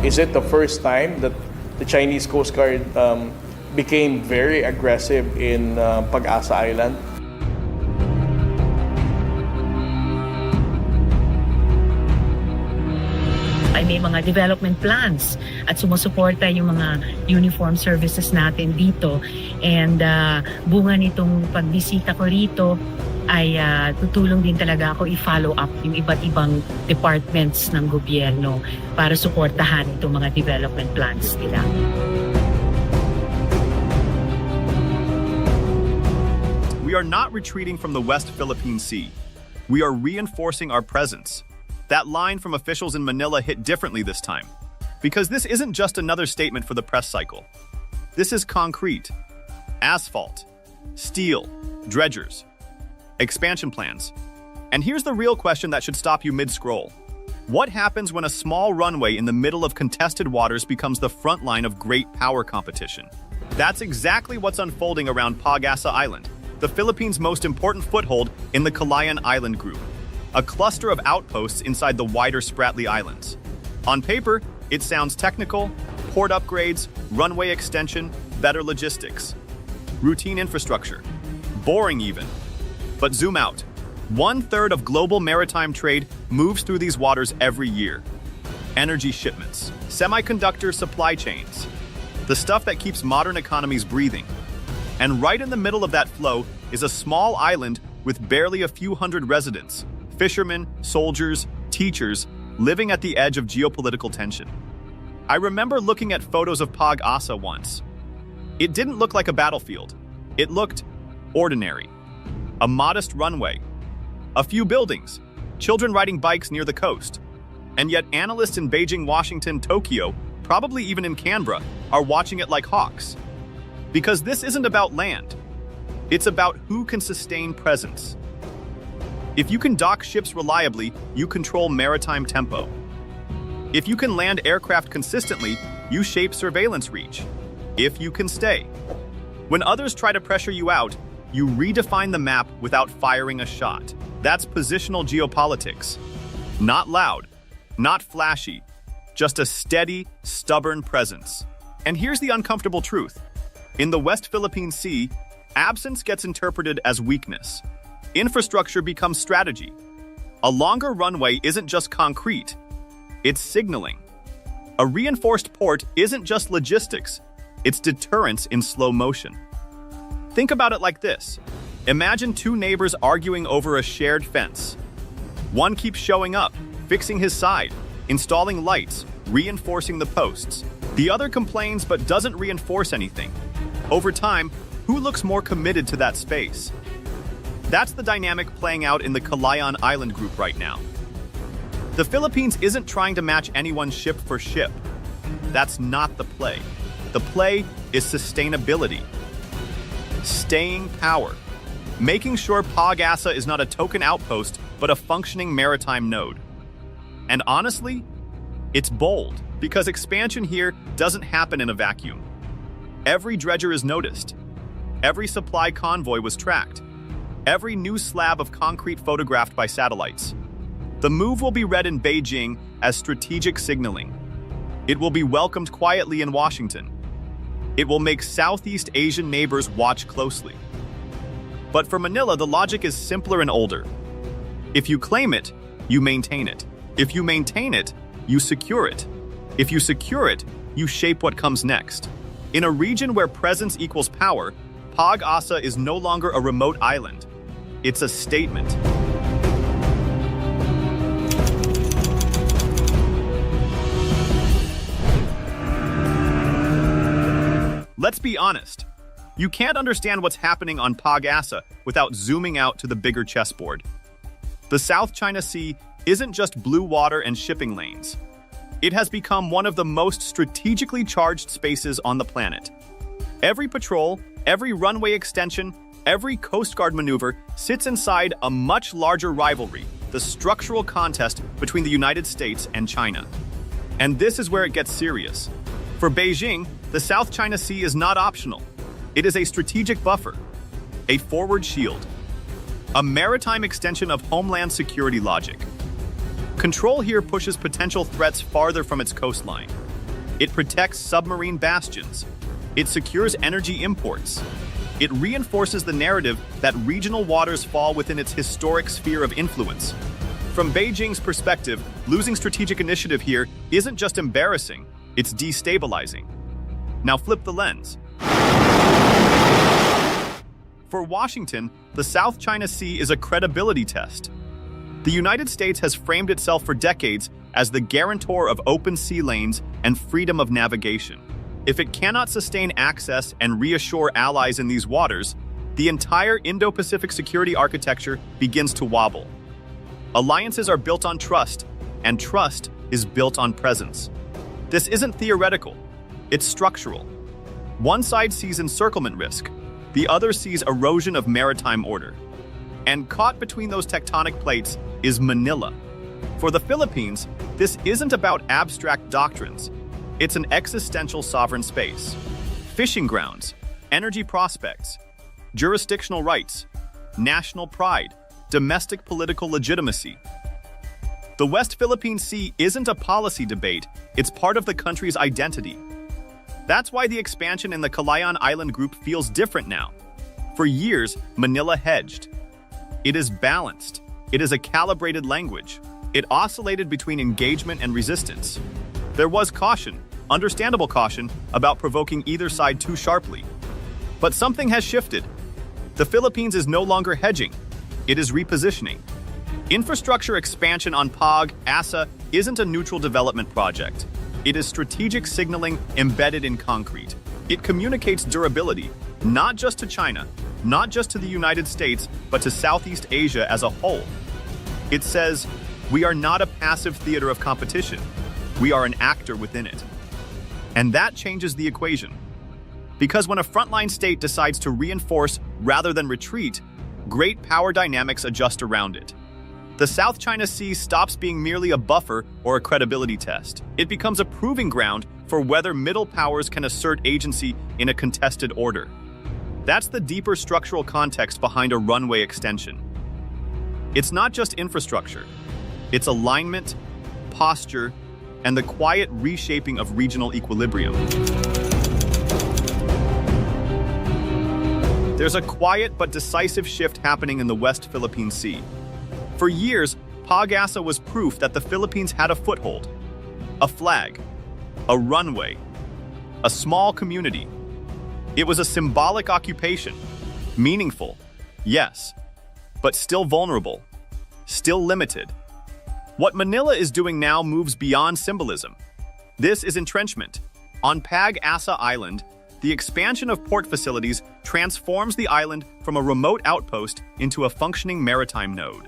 Is it the first time that the Chinese Coast Guard became very aggressive in Pag-asa Island? Ay may mga development plans at sumusuporta yung mga uniform services natin dito. And bunga nitong pagbisita ko rito ay tutulong din talaga ako i-follow up yung iba't ibang departments ng gobyerno para suportahan itong mga development plans nila. We are not retreating from the West Philippine Sea. We are reinforcing our presence. That line from officials in Manila hit differently this time, because this isn't just another statement for the press cycle. This is concrete. Asphalt, steel, dredgers, expansion plans. And here's the real question that should stop you mid-scroll. What happens when a small runway in the middle of contested waters becomes the front line of great power competition? That's exactly what's unfolding around Pag-asa Island, the Philippines' most important foothold in the Kalayaan Island Group, a cluster of outposts inside the wider Spratly Islands. On paper, it sounds technical: port upgrades, runway extension, better logistics, routine infrastructure, boring even. But zoom out. 1/3 of global maritime trade moves through these waters every year. Energy shipments, semiconductor supply chains, the stuff that keeps modern economies breathing. And right in the middle of that flow is a small island with barely a few hundred residents, fishermen, soldiers, teachers, living at the edge of geopolitical tension. I remember looking at photos of Pag-asa once. It didn't look like a battlefield. It looked ordinary. A modest runway, a few buildings, children riding bikes near the coast. And yet analysts in Beijing, Washington, Tokyo, probably even in Canberra, are watching it like hawks. Because this isn't about land. It's about who can sustain presence. If you can dock ships reliably, you control maritime tempo. If you can land aircraft consistently, you shape surveillance reach. If you can stay. When others try to pressure you out, you redefine the map without firing a shot. That's positional geopolitics. Not loud, not flashy, just a steady, stubborn presence. And here's the uncomfortable truth. In the West Philippine Sea, absence gets interpreted as weakness. Infrastructure becomes strategy. A longer runway isn't just concrete, it's signaling. A reinforced port isn't just logistics, it's deterrence in slow motion. Think about it like this. Imagine two neighbors arguing over a shared fence. One keeps showing up, fixing his side, installing lights, reinforcing the posts. The other complains but doesn't reinforce anything. Over time, who looks more committed to that space? That's the dynamic playing out in the Kalayaan Island Group right now. The Philippines isn't trying to match anyone ship for ship. That's not the play. The play is sustainability. Staying power. Making sure Pag-asa is not a token outpost, but a functioning maritime node. And honestly, it's bold, because expansion here doesn't happen in a vacuum. Every dredger is noticed. Every supply convoy was tracked. Every new slab of concrete photographed by satellites. The move will be read in Beijing as strategic signaling. It will be welcomed quietly in Washington. It will make Southeast Asian neighbors watch closely. But for Manila, the logic is simpler and older. If you claim it, you maintain it. If you maintain it, you secure it. If you secure it, you shape what comes next. In a region where presence equals power, Pag-asa is no longer a remote island. It's a statement. Let's be honest. You can't understand what's happening on Pag-asa without zooming out to the bigger chessboard. The South China Sea isn't just blue water and shipping lanes. It has become one of the most strategically charged spaces on the planet. Every patrol, every runway extension, every Coast Guard maneuver sits inside a much larger rivalry, the structural contest between the United States and China. And this is where it gets serious. For Beijing, the South China Sea is not optional. It is a strategic buffer, a forward shield, a maritime extension of homeland security logic. Control here pushes potential threats farther from its coastline. It protects submarine bastions. It secures energy imports. It reinforces the narrative that regional waters fall within its historic sphere of influence. From Beijing's perspective, losing strategic initiative here isn't just embarrassing, it's destabilizing. Now flip the lens. For Washington, the South China Sea is a credibility test. The United States has framed itself for decades as the guarantor of open sea lanes and freedom of navigation. If it cannot sustain access and reassure allies in these waters, the entire Indo-Pacific security architecture begins to wobble. Alliances are built on trust, and trust is built on presence. This isn't theoretical, it's structural. One side sees encirclement risk, the other sees erosion of maritime order. And caught between those tectonic plates is Manila. For the Philippines, this isn't about abstract doctrines. It's an existential sovereign space. Fishing grounds, energy prospects, jurisdictional rights, national pride, domestic political legitimacy. The West Philippine Sea isn't a policy debate, it's part of the country's identity. That's why the expansion in the Kalayaan Island Group feels different now. For years, Manila hedged. It is balanced. It is a calibrated language. It oscillated between engagement and resistance. There was caution, understandable caution, about provoking either side too sharply. But something has shifted. The Philippines is no longer hedging. It is repositioning. Infrastructure expansion on Pag-asa isn't a neutral development project. It is strategic signaling embedded in concrete. It communicates durability, not just to China, not just to the United States, but to Southeast Asia as a whole. It says, we are not a passive theater of competition. We are an actor within it. And that changes the equation. Because when a frontline state decides to reinforce rather than retreat, great power dynamics adjust around it. The South China Sea stops being merely a buffer or a credibility test. It becomes a proving ground for whether middle powers can assert agency in a contested order. That's the deeper structural context behind a runway extension. It's not just infrastructure. It's alignment, posture, and the quiet reshaping of regional equilibrium. There's a quiet but decisive shift happening in the West Philippine Sea. For years, Pag-asa was proof that the Philippines had a foothold, a flag, a runway, a small community. It was a symbolic occupation, meaningful, yes, but still vulnerable, still limited. What Manila is doing now moves beyond symbolism. This is entrenchment. On Pag-asa Island, the expansion of port facilities transforms the island from a remote outpost into a functioning maritime node.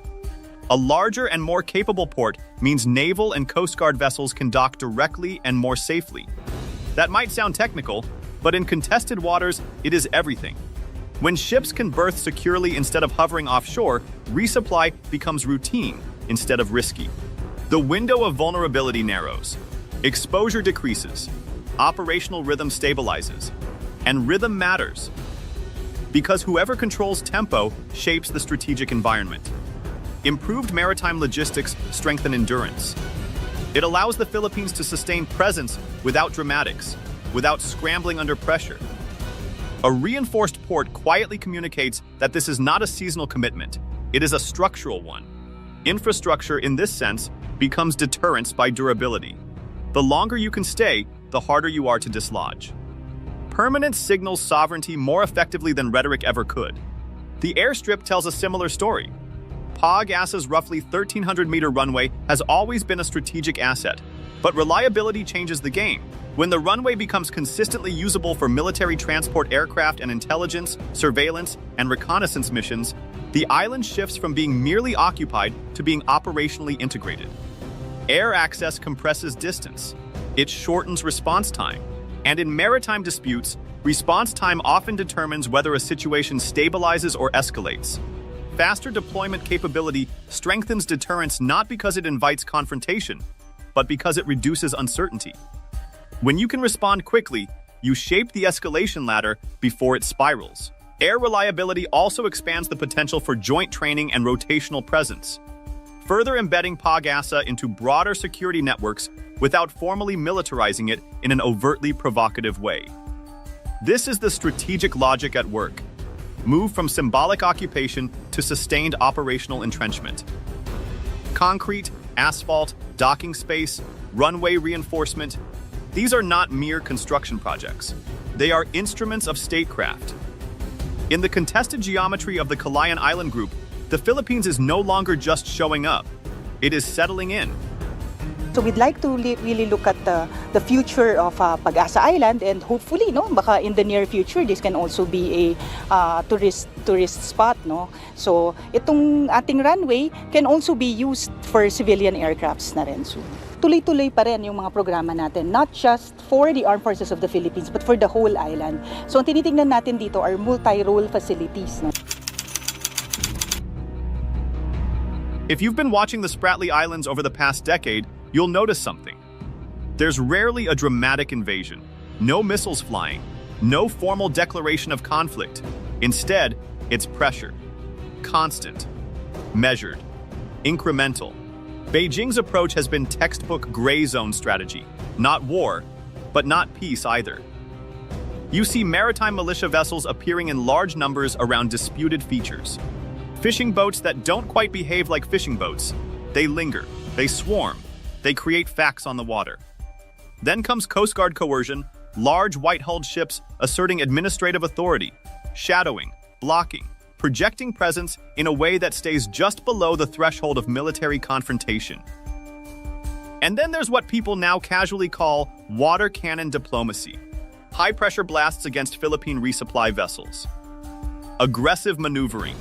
A larger and more capable port means naval and Coast Guard vessels can dock directly and more safely. That might sound technical, but in contested waters, it is everything. When ships can berth securely instead of hovering offshore, resupply becomes routine instead of risky. The window of vulnerability narrows, exposure decreases, operational rhythm stabilizes, and rhythm matters. Because whoever controls tempo shapes the strategic environment. Improved maritime logistics strengthen endurance. It allows the Philippines to sustain presence without dramatics, without scrambling under pressure. A reinforced port quietly communicates that this is not a seasonal commitment, it is a structural one. Infrastructure, in this sense, becomes deterrence by durability. The longer you can stay, the harder you are to dislodge. Permanence signals sovereignty more effectively than rhetoric ever could. The Airstrip tells a similar story. Pag-asa's roughly 1,300-meter runway has always been a strategic asset, but reliability changes the game. When the runway becomes consistently usable for military transport aircraft and intelligence, surveillance, and reconnaissance missions, the island shifts from being merely occupied to being operationally integrated. Air access compresses distance. It shortens response time. And in maritime disputes, response time often determines whether a situation stabilizes or escalates. Faster deployment capability strengthens deterrence not because it invites confrontation, but because it reduces uncertainty. When you can respond quickly, you shape the escalation ladder before it spirals. Air reliability also expands the potential for joint training and rotational presence. further embedding Pag-asa into broader security networks without formally militarizing it in an overtly provocative way. This is the strategic logic at work. Move from symbolic occupation to sustained operational entrenchment. Concrete, asphalt, docking space, runway reinforcement, these are not mere construction projects. They are instruments of statecraft. In the contested geometry of the Kalayaan Island Group, the Philippines is no longer just showing up. It is settling in. So we'd like to really look at the future of Pag-asa Island, and hopefully, no, baka in the near future, this can also be a tourist spot, no. So itong ating runway can also be used for civilian aircrafts na rin soon. Tuloy-tuloy pa rin yung mga programa natin, not just for the armed forces of the Philippines, but for the whole island. So ang tinitingnan natin dito are multi-role facilities, no. If you've been watching the Spratly Islands over the past decade, you'll notice something. There's rarely a dramatic invasion, no missiles flying, no formal declaration of conflict. Instead, it's pressure. Constant, measured, incremental. Beijing's approach has been textbook gray zone strategy. Not war, but not peace either. You see maritime militia vessels appearing in large numbers around disputed features. Fishing boats that don't quite behave like fishing boats. They linger, they swarm, they create facts on the water. Then comes Coast Guard coercion, large white-hulled ships asserting administrative authority, shadowing, blocking, projecting presence in a way that stays just below the threshold of military confrontation. And then there's what people now casually call water cannon diplomacy, high-pressure blasts against Philippine resupply vessels. Aggressive maneuvering,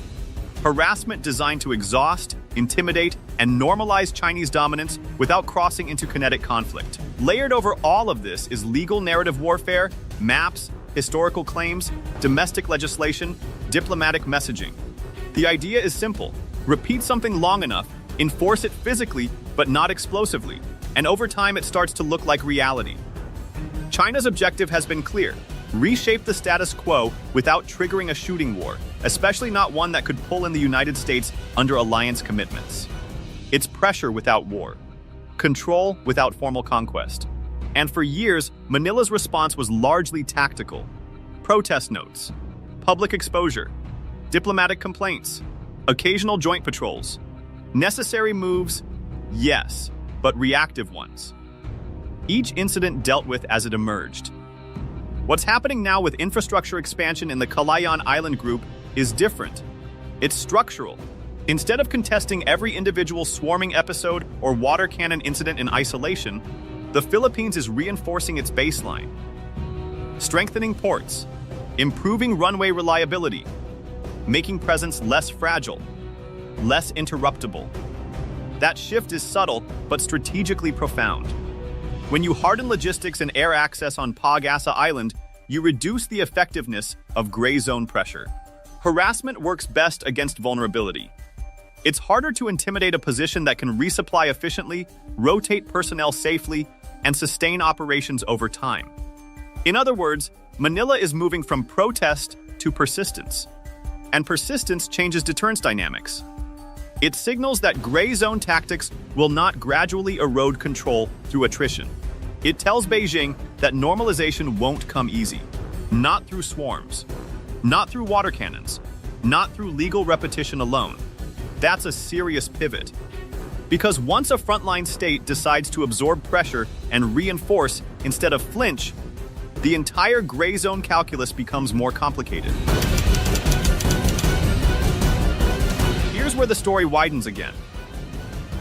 harassment designed to exhaust, intimidate, and normalize Chinese dominance without crossing into kinetic conflict. Layered over all of this is legal narrative warfare, maps, historical claims, domestic legislation, diplomatic messaging. The idea is simple. Repeat something long enough, enforce it physically, but not explosively, and over time it starts to look like reality. China's objective has been clear. Reshape the status quo without triggering a shooting war, especially not one that could pull in the United States under alliance commitments. It's pressure without war, control without formal conquest. And for years, Manila's response was largely tactical. Protest notes, public exposure, diplomatic complaints, occasional joint patrols. Necessary moves, yes, but reactive ones. Each incident dealt with as it emerged. What's happening now with infrastructure expansion in the Kalayaan Island Group is different. It's structural. Instead of contesting every individual swarming episode or water cannon incident in isolation, the Philippines is reinforcing its baseline, strengthening ports, improving runway reliability, making presence less fragile, less interruptible. That shift is subtle but strategically profound. When you harden logistics and air access on Pag-asa Island, you reduce the effectiveness of gray zone pressure. Harassment works best against vulnerability. It's harder to intimidate a position that can resupply efficiently, rotate personnel safely, and sustain operations over time. In other words, Manila is moving from protest to persistence. And persistence changes deterrence dynamics. It signals that gray zone tactics will not gradually erode control through attrition. It tells Beijing that normalization won't come easy. Not through swarms, not through water cannons, not through legal repetition alone. That's a serious pivot. Because once a frontline state decides to absorb pressure and reinforce instead of flinch, the entire gray zone calculus becomes more complicated. Here's where the story widens again.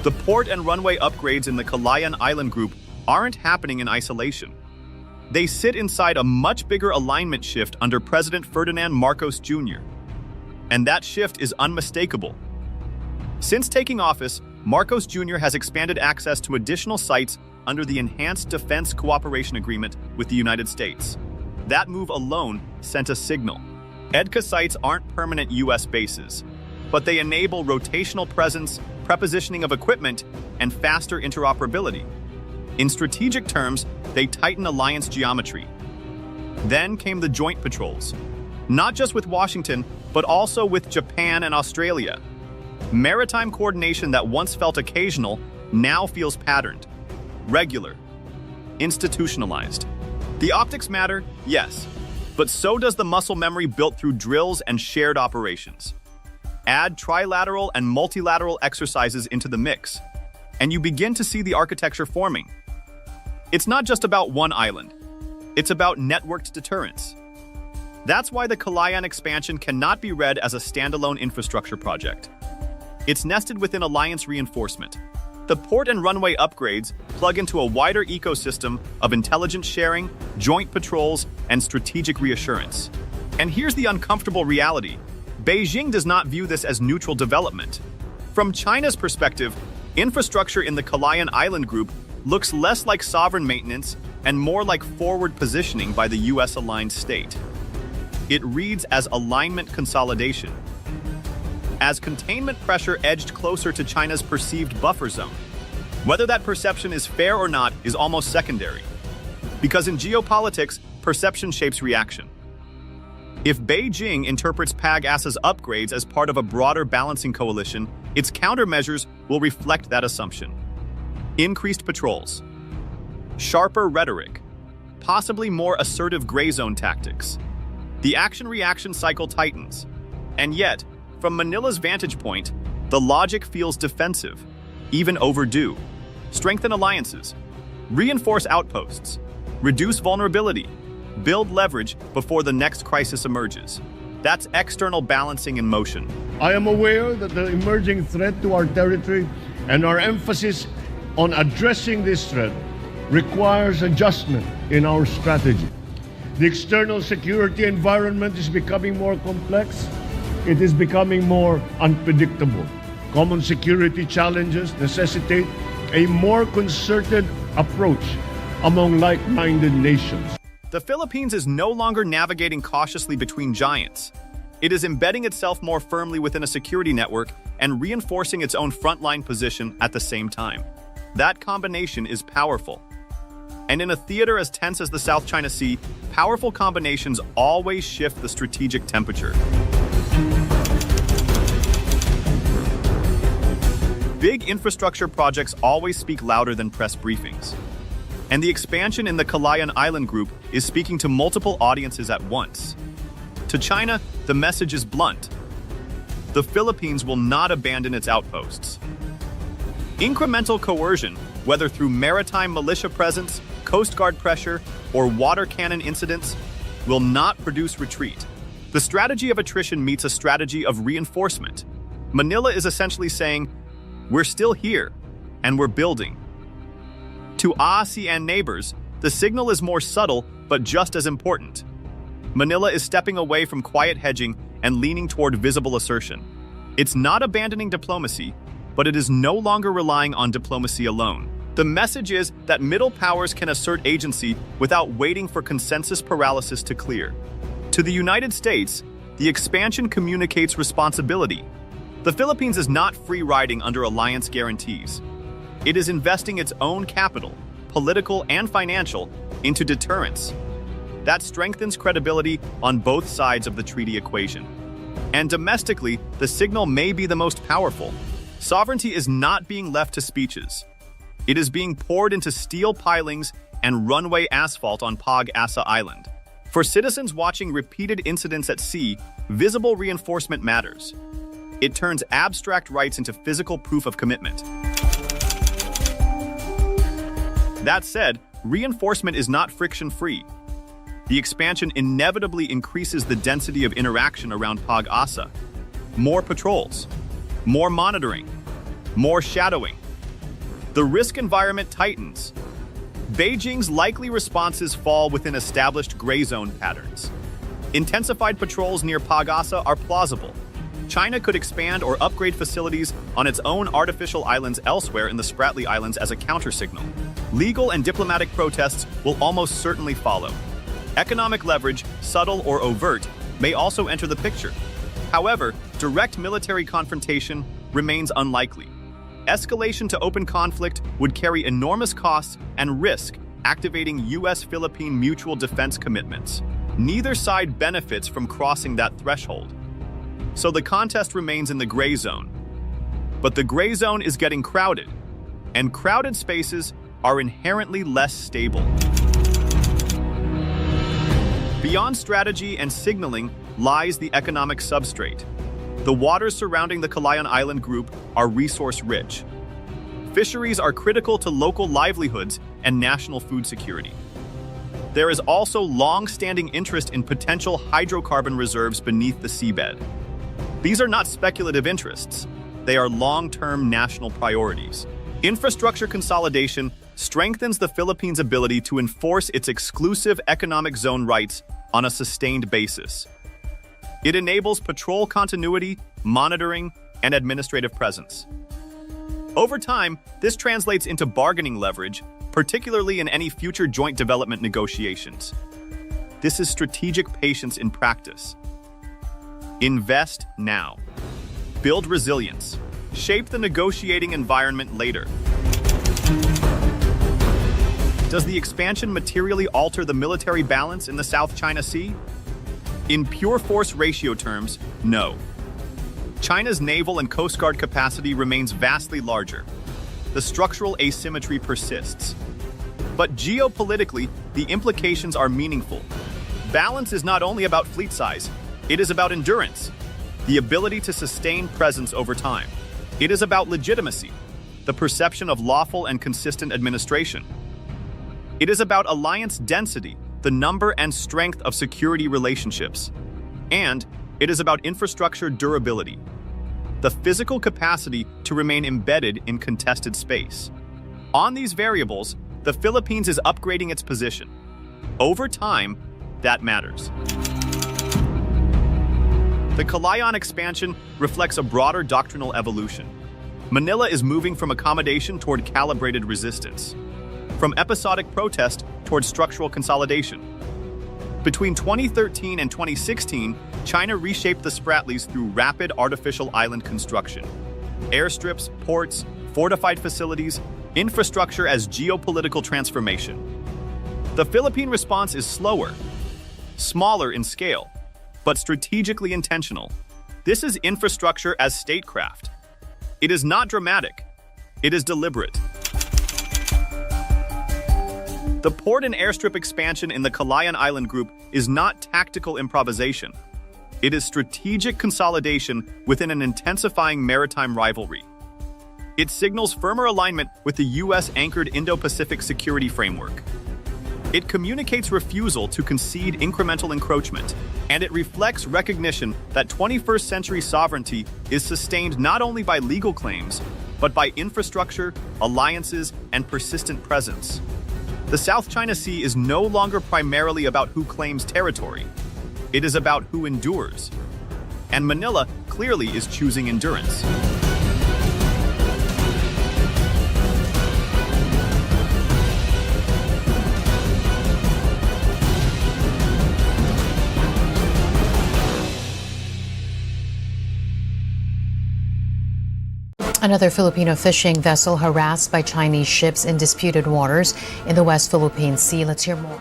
The port and runway upgrades in the Kalayaan Island Group aren't happening in isolation. They sit inside a much bigger alignment shift under President Ferdinand Marcos Jr. And that shift is unmistakable. Since taking office, Marcos Jr. has expanded access to additional sites under the Enhanced Defense Cooperation Agreement with the United States. That move alone sent a signal. EDCA sites aren't permanent U.S. bases, but they enable rotational presence, prepositioning of equipment, and faster interoperability. In strategic terms, they tighten alliance geometry. Then came the joint patrols, not just with Washington, but also with Japan and Australia. Maritime coordination that once felt occasional now feels patterned, regular, institutionalized. The optics matter, yes, but so does the muscle memory built through drills and shared operations. Add trilateral and multilateral exercises into the mix, and you begin to see the architecture forming. It's not just about one island. It's about networked deterrence. That's why the Kalayaan expansion cannot be read as a standalone infrastructure project. It's nested within alliance reinforcement. The port and runway upgrades plug into a wider ecosystem of intelligence sharing, joint patrols, and strategic reassurance. And here's the uncomfortable reality. Beijing does not view this as neutral development. From China's perspective, infrastructure in the Kalayaan Island Group looks less like sovereign maintenance and more like forward positioning by the US-aligned state. It reads as alignment consolidation. As containment pressure edged closer to China's perceived buffer zone. Whether that perception is fair or not is almost secondary. Because in geopolitics, perception shapes reaction. If Beijing interprets Pag-asa's upgrades as part of a broader balancing coalition, its countermeasures will reflect that assumption. Increased patrols, sharper rhetoric, possibly more assertive gray zone tactics. The action-reaction cycle tightens. And yet, from Manila's vantage point, the logic feels defensive, even overdue. Strengthen alliances, reinforce outposts, reduce vulnerability, build leverage before the next crisis emerges. That's external balancing in motion. I am aware that the emerging threat to our territory and our emphasis on addressing this threat requires adjustment in our strategy. The external security environment is becoming more complex. It is becoming more unpredictable. Common security challenges necessitate a more concerted approach among like-minded nations. The Philippines is no longer navigating cautiously between giants. It is embedding itself more firmly within a security network and reinforcing its own frontline position at the same time. That combination is powerful. And in a theater as tense as the South China Sea, powerful combinations always shift the strategic temperature. Big infrastructure projects always speak louder than press briefings. And the expansion in the Kalayaan Island Group is speaking to multiple audiences at once. To China, the message is blunt. The Philippines will not abandon its outposts. Incremental coercion, whether through maritime militia presence, Coast Guard pressure, or water cannon incidents, will not produce retreat. The strategy of attrition meets a strategy of reinforcement. Manila is essentially saying, we're still here, and we're building. To ASEAN neighbors, the signal is more subtle, but just as important. Manila is stepping away from quiet hedging and leaning toward visible assertion. It's not abandoning diplomacy, but it is no longer relying on diplomacy alone. The message is that middle powers can assert agency without waiting for consensus paralysis to clear. To the United States, the expansion communicates responsibility. The Philippines is not free-riding under alliance guarantees. It is investing its own capital, political and financial, into deterrence. That strengthens credibility on both sides of the treaty equation. And domestically, the signal may be the most powerful. Sovereignty is not being left to speeches. It is being poured into steel pilings and runway asphalt on Pag-asa Island. For citizens watching repeated incidents at sea, visible reinforcement matters. It turns abstract rights into physical proof of commitment. That said, reinforcement is not friction-free. The expansion inevitably increases the density of interaction around Pag-asa. More patrols, more monitoring, more shadowing. The risk environment tightens. Beijing's likely responses fall within established gray zone patterns. Intensified patrols near Pag-asa are plausible. China could expand or upgrade facilities on its own artificial islands elsewhere in the Spratly Islands as a countersignal. Legal and diplomatic protests will almost certainly follow. Economic leverage, subtle or overt, may also enter the picture. However, direct military confrontation remains unlikely. Escalation to open conflict would carry enormous costs and risk activating US-Philippine mutual defense commitments. Neither side benefits from crossing that threshold. So the contest remains in the gray zone, But the gray zone is getting crowded, and crowded spaces are inherently less stable. Beyond strategy and signaling lies the economic substrate. The waters surrounding the Kalayaan Island Group are resource-rich. Fisheries are critical to local livelihoods and national food security. There is also long-standing interest in potential hydrocarbon reserves beneath the seabed. These are not speculative interests. They are long-term national priorities. Infrastructure consolidation strengthens the Philippines' ability to enforce its exclusive economic zone rights on a sustained basis. It enables patrol continuity, monitoring, and administrative presence. Over time, this translates into bargaining leverage, particularly in any future joint development negotiations. This is strategic patience in practice. Invest now. Build resilience. Shape the negotiating environment later. Does the expansion materially alter the military balance in the South China Sea? In pure force ratio terms, no. China's naval and Coast Guard capacity remains vastly larger. The structural asymmetry persists. But geopolitically, the implications are meaningful. Balance is not only about fleet size, it is about endurance, the ability to sustain presence over time. It is about legitimacy, the perception of lawful and consistent administration. It is about alliance density, the number and strength of security relationships. And it is about infrastructure durability, the physical capacity to remain embedded in contested space. On these variables, the Philippines is upgrading its position. Over time, that matters. The Kalayaan expansion reflects a broader doctrinal evolution. Manila is moving from accommodation toward calibrated resistance, from episodic protest toward structural consolidation. Between 2013 and 2016, China reshaped the Spratlys through rapid artificial island construction. Airstrips, ports, fortified facilities, infrastructure as geopolitical transformation. The Philippine response is slower, smaller in scale, but strategically intentional. This is infrastructure as statecraft. It is not dramatic, it is deliberate. The port and airstrip expansion in the Kalayaan Island Group is not tactical improvisation. It is strategic consolidation within an intensifying maritime rivalry. It signals firmer alignment with the US-anchored Indo-Pacific security framework. It communicates refusal to concede incremental encroachment, and it reflects recognition that 21st century sovereignty is sustained not only by legal claims, but by infrastructure, alliances, and persistent presence. The South China Sea is no longer primarily about who claims territory. It is about who endures. And Manila clearly is choosing endurance. Another Filipino fishing vessel harassed by Chinese ships in disputed waters in the West Philippine Sea. Let's hear more.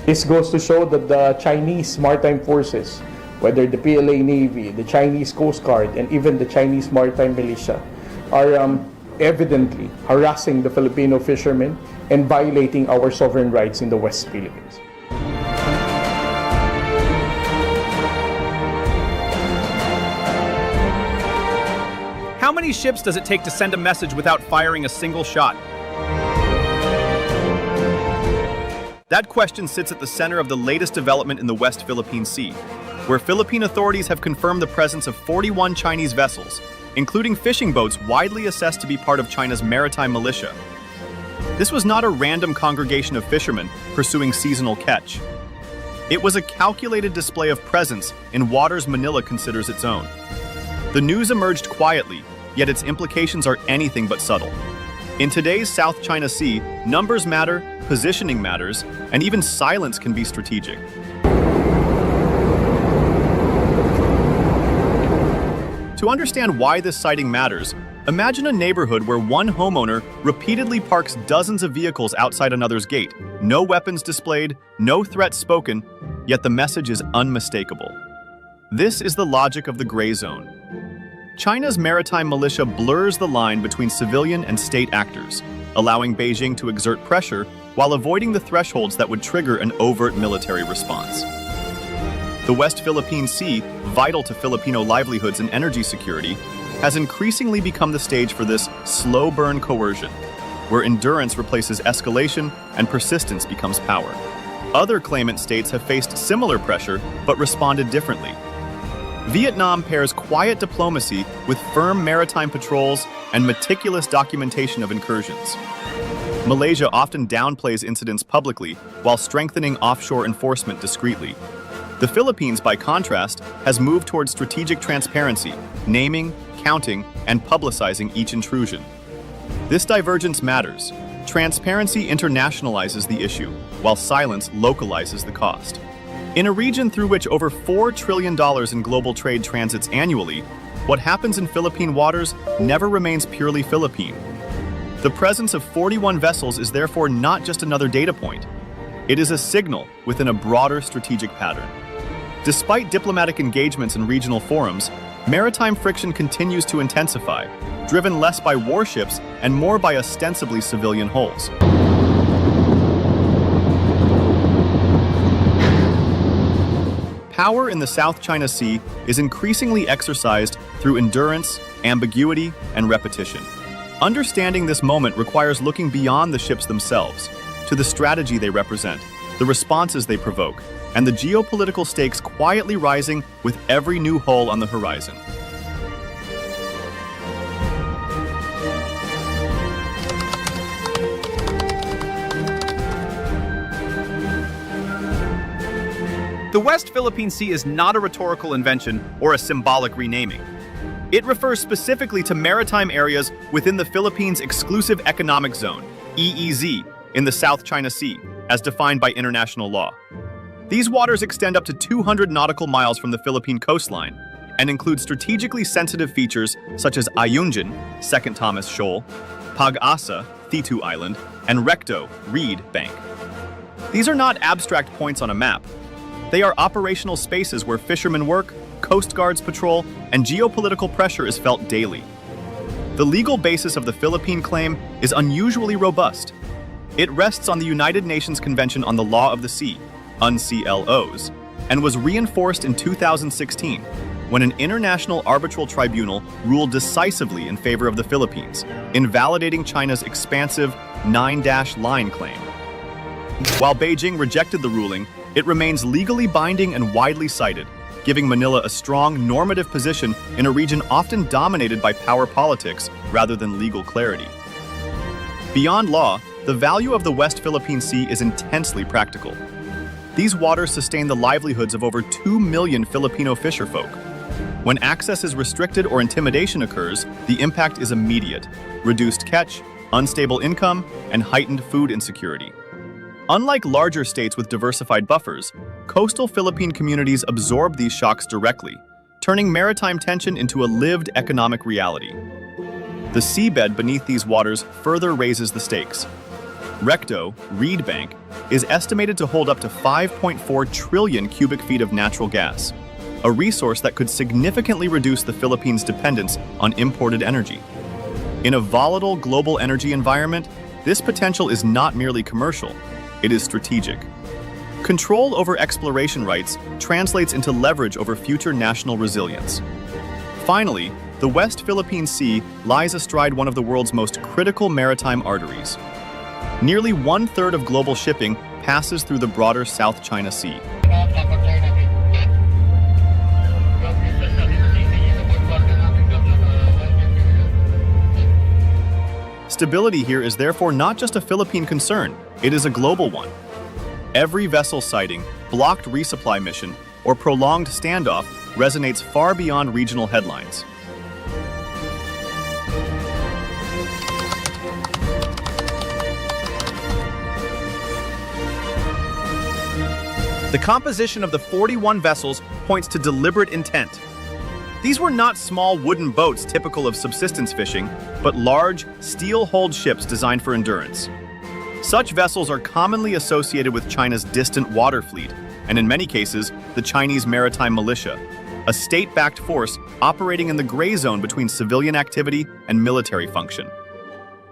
This goes to show that the Chinese maritime forces, whether the PLA Navy, the Chinese Coast Guard, and even the Chinese maritime militia, are evidently harassing the Filipino fishermen and violating our sovereign rights in the West Philippines. How many ships does it take to send a message without firing a single shot? That question sits at the center of the latest development in the West Philippine Sea, where Philippine authorities have confirmed the presence of 41 Chinese vessels, including fishing boats widely assessed to be part of China's maritime militia. This was not a random congregation of fishermen pursuing seasonal catch. It was a calculated display of presence in waters Manila considers its own. The news emerged quietly, yet its implications are anything but subtle. In today's South China Sea, numbers matter, positioning matters, and even silence can be strategic. To understand why this sighting matters, imagine a neighborhood where one homeowner repeatedly parks dozens of vehicles outside another's gate. No weapons displayed, no threats spoken, yet the message is unmistakable. This is the logic of the gray zone. China's maritime militia blurs the line between civilian and state actors, allowing Beijing to exert pressure while avoiding the thresholds that would trigger an overt military response. The West Philippine Sea, vital to Filipino livelihoods and energy security, has increasingly become the stage for this slow-burn coercion, where endurance replaces escalation and persistence becomes power. Other claimant states have faced similar pressure but responded differently. Vietnam pairs quiet diplomacy with firm maritime patrols and meticulous documentation of incursions. Malaysia often downplays incidents publicly while strengthening offshore enforcement discreetly. The Philippines, by contrast, has moved towards strategic transparency, naming, counting, and publicizing each intrusion. This divergence matters. Transparency internationalizes the issue, while silence localizes the cost. In a region through which over $4 trillion in global trade transits annually, what happens in Philippine waters never remains purely Philippine. The presence of 41 vessels is therefore not just another data point. It is a signal within a broader strategic pattern. Despite diplomatic engagements in regional forums, maritime friction continues to intensify, driven less by warships and more by ostensibly civilian hulls. Power in the South China Sea is increasingly exercised through endurance, ambiguity, and repetition. Understanding this moment requires looking beyond the ships themselves, to the strategy they represent, the responses they provoke, and the geopolitical stakes quietly rising with every new hull on the horizon. The West Philippine Sea is not a rhetorical invention or a symbolic renaming. It refers specifically to maritime areas within the Philippines' exclusive economic zone, EEZ, in the South China Sea, as defined by international law. These waters extend up to 200 nautical miles from the Philippine coastline and include strategically sensitive features such as Ayungin, Second Thomas Shoal, Pag-asa, Thitu Island, and Recto, Reed Bank. These are not abstract points on a map. They are operational spaces where fishermen work, coast guards patrol, and geopolitical pressure is felt daily. The legal basis of the Philippine claim is unusually robust. It rests on the United Nations Convention on the Law of the Sea, UNCLOS, and was reinforced in 2016 when an international arbitral tribunal ruled decisively in favor of the Philippines, invalidating China's expansive 9-line claim. While Beijing rejected the ruling, it remains legally binding and widely cited, giving Manila a strong normative position in a region often dominated by power politics rather than legal clarity. Beyond law, the value of the West Philippine Sea is intensely practical. These waters sustain the livelihoods of over 2 million Filipino fisherfolk. When access is restricted or intimidation occurs, the impact is immediate: reduced catch, unstable income, and heightened food insecurity. Unlike larger states with diversified buffers, coastal Philippine communities absorb these shocks directly, turning maritime tension into a lived economic reality. The seabed beneath these waters further raises the stakes. Recto, Reed Bank, is estimated to hold up to 5.4 trillion cubic feet of natural gas, a resource that could significantly reduce the Philippines' dependence on imported energy. In a volatile global energy environment, this potential is not merely commercial, it is strategic. Control over exploration rights translates into leverage over future national resilience. Finally, the West Philippine Sea lies astride one of the world's most critical maritime arteries. Nearly 1/3 of global shipping passes through the broader South China Sea. Stability here is therefore not just a Philippine concern, it is a global one. Every vessel sighting, blocked resupply mission, or prolonged standoff resonates far beyond regional headlines. The composition of the 41 vessels points to deliberate intent. These were not small wooden boats typical of subsistence fishing, but large, steel-hulled ships designed for endurance. Such vessels are commonly associated with China's distant water fleet, and in many cases, the Chinese Maritime militia, a state-backed force operating in the gray zone between civilian activity and military function.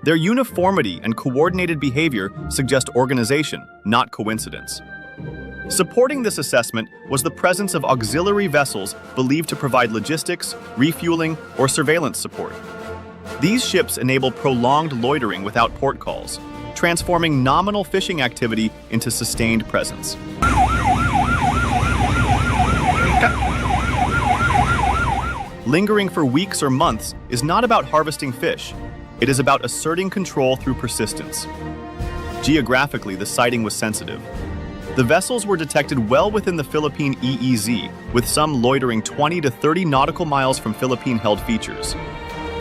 Their uniformity and coordinated behavior suggest organization, not coincidence. Supporting this assessment was the presence of auxiliary vessels believed to provide logistics, refueling, or surveillance support. These ships enable prolonged loitering without port calls, transforming nominal fishing activity into sustained presence. Lingering for weeks or months is not about harvesting fish. It is about asserting control through persistence. Geographically, the sighting was sensitive. The vessels were detected well within the Philippine EEZ, with some loitering 20 to 30 nautical miles from Philippine-held features.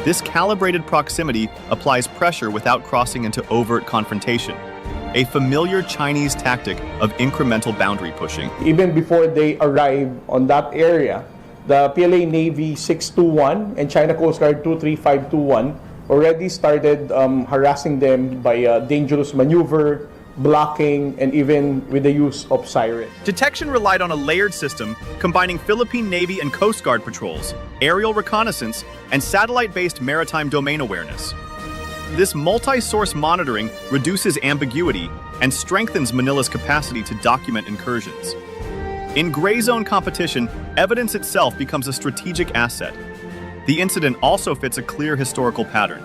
This calibrated proximity applies pressure without crossing into overt confrontation, a familiar Chinese tactic of incremental boundary pushing. Even before they arrived on that area, the PLA Navy 621 and China Coast Guard 23521 already started harassing them by dangerous maneuver, blocking, and even with the use of siren. Detection relied on a layered system combining Philippine Navy and Coast Guard patrols, aerial reconnaissance, and satellite-based maritime domain awareness. This multi-source monitoring reduces ambiguity and strengthens Manila's capacity to document incursions. In gray zone competition, evidence itself becomes a strategic asset. The incident also fits a clear historical pattern.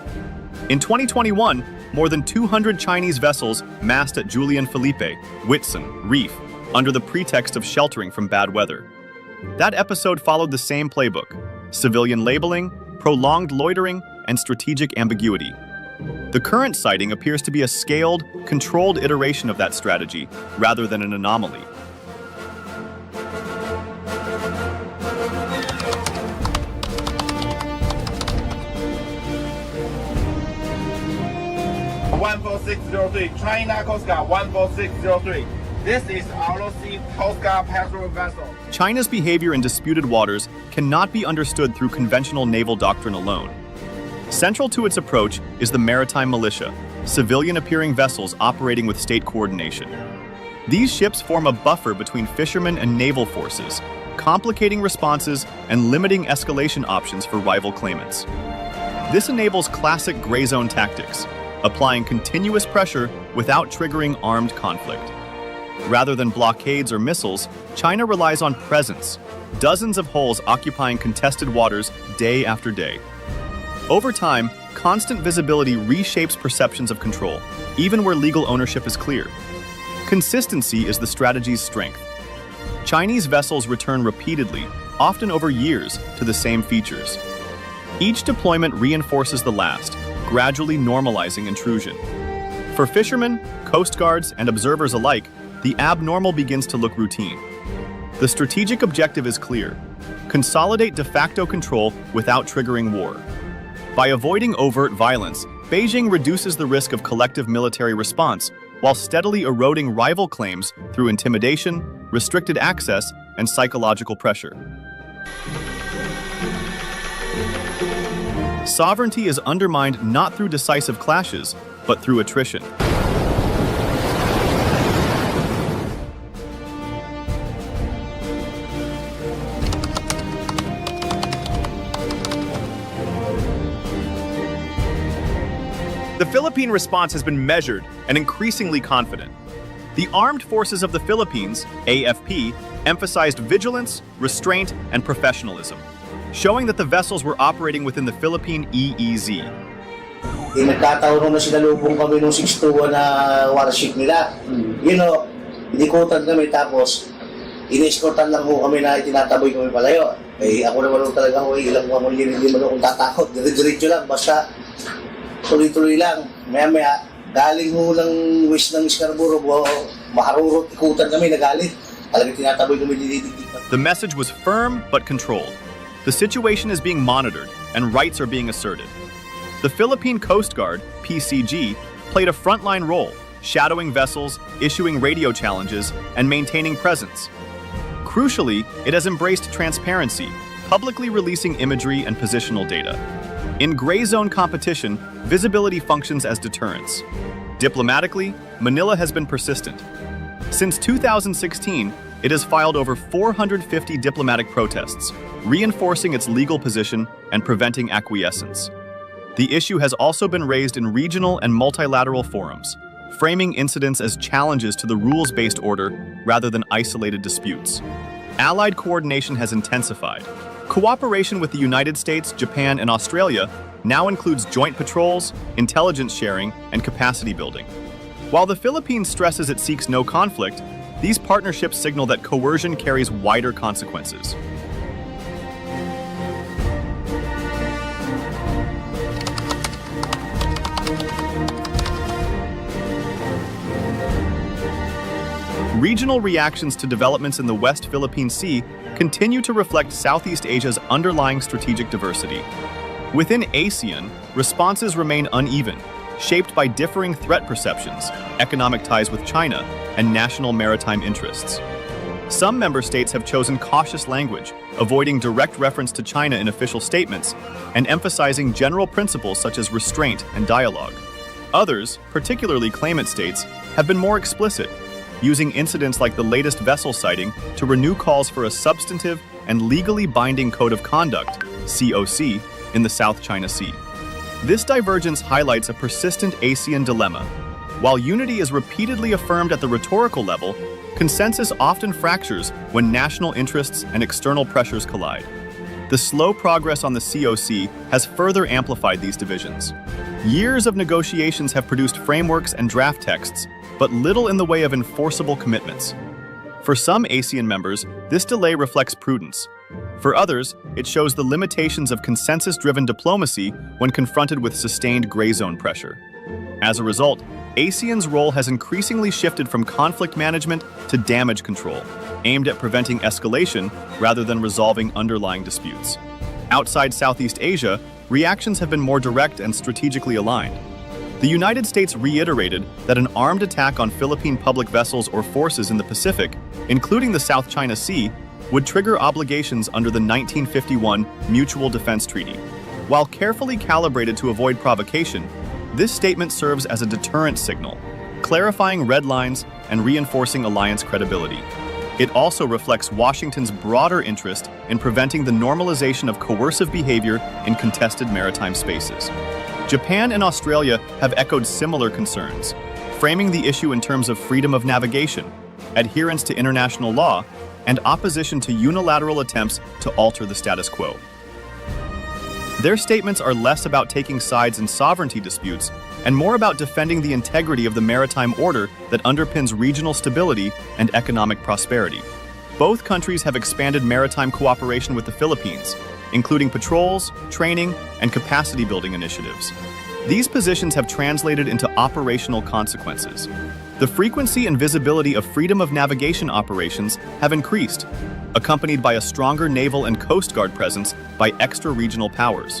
In 2021, more than 200 Chinese vessels massed at Julian Felipe, Whitsun, Reef, under the pretext of sheltering from bad weather. That episode followed the same playbook: civilian labeling, prolonged loitering, and strategic ambiguity. The current sighting appears to be a scaled, controlled iteration of that strategy, rather than an anomaly. China Coast Guard 14603. This is ROC Coast Guard patrol vessel. China's behavior in disputed waters cannot be understood through conventional naval doctrine alone. Central to its approach is the maritime militia, civilian-appearing vessels operating with state coordination. These ships form a buffer between fishermen and naval forces, complicating responses and limiting escalation options for rival claimants. This enables classic gray zone tactics, applying continuous pressure without triggering armed conflict. Rather than blockades or missiles, China relies on presence, dozens of hulls occupying contested waters day after day. Over time, constant visibility reshapes perceptions of control, even where legal ownership is clear. Consistency is the strategy's strength. Chinese vessels return repeatedly, often over years, to the same features. Each deployment reinforces the last, gradually normalizing intrusion. For fishermen, coast guards, and observers alike, the abnormal begins to look routine. The strategic objective is clear: consolidate de facto control without triggering war. By avoiding overt violence, Beijing reduces the risk of collective military response while steadily eroding rival claims through intimidation, restricted access, and psychological pressure. Sovereignty is undermined not through decisive clashes, but through attrition. The Philippine response has been measured and increasingly confident. The Armed Forces of the Philippines, AFP, emphasized vigilance, restraint, and professionalism, showing that the vessels were operating within the Philippine EEZ. Nagkataon na sinalubong kami nung 621 na warship nila. Inikutan kami tapos inescortan lang ho kami na itinataboy kami palayo. Ako naman talaga ilang mo hindi man akong tatakot. Diretso lang, basta tuloy-tuloy lang. Maya-maya, galing mo lang west ng Scarborough, maharurot, ikutan kami, nagalit. Talagang tinataboy kami dinidigdig. The message was firm but controlled. The situation is being monitored and rights are being asserted. The Philippine Coast Guard, PCG, played a frontline role, shadowing vessels, issuing radio challenges, and maintaining presence. Crucially, it has embraced transparency, publicly releasing imagery and positional data. In gray zone competition, visibility functions as deterrence. Diplomatically, Manila has been persistent. Since 2016, it has filed over 450 diplomatic protests, reinforcing its legal position and preventing acquiescence. The issue has also been raised in regional and multilateral forums, framing incidents as challenges to the rules-based order rather than isolated disputes. Allied coordination has intensified. Cooperation with the United States, Japan, and Australia now includes joint patrols, intelligence sharing, and capacity building. While the Philippines stresses it seeks no conflict, these partnerships signal that coercion carries wider consequences. Regional reactions to developments in the West Philippine Sea continue to reflect Southeast Asia's underlying strategic diversity. Within ASEAN, responses remain uneven, shaped by differing threat perceptions, economic ties with China, and national maritime interests. Some member states have chosen cautious language, avoiding direct reference to China in official statements, and emphasizing general principles such as restraint and dialogue. Others, particularly claimant states, have been more explicit, using incidents like the latest vessel sighting to renew calls for a substantive and legally binding code of conduct, COC, in the South China Sea. This divergence highlights a persistent ASEAN dilemma. While unity is repeatedly affirmed at the rhetorical level, consensus often fractures when national interests and external pressures collide. The slow progress on the COC has further amplified these divisions. Years of negotiations have produced frameworks and draft texts, but little in the way of enforceable commitments. For some ASEAN members, this delay reflects prudence. For others, it shows the limitations of consensus-driven diplomacy when confronted with sustained gray zone pressure. As a result, ASEAN's role has increasingly shifted from conflict management to damage control, aimed at preventing escalation rather than resolving underlying disputes. Outside Southeast Asia, reactions have been more direct and strategically aligned. The United States reiterated that an armed attack on Philippine public vessels or forces in the Pacific, including the South China Sea, would trigger obligations under the 1951 Mutual Defense Treaty. While carefully calibrated to avoid provocation, this statement serves as a deterrent signal, clarifying red lines and reinforcing alliance credibility. It also reflects Washington's broader interest in preventing the normalization of coercive behavior in contested maritime spaces. Japan and Australia have echoed similar concerns, framing the issue in terms of freedom of navigation, adherence to international law, and opposition to unilateral attempts to alter the status quo. Their statements are less about taking sides in sovereignty disputes and more about defending the integrity of the maritime order that underpins regional stability and economic prosperity. Both countries have expanded maritime cooperation with the Philippines, including patrols, training, and capacity building initiatives. These positions have translated into operational consequences. The frequency and visibility of freedom of navigation operations have increased, accompanied by a stronger naval and coast guard presence by extra-regional powers.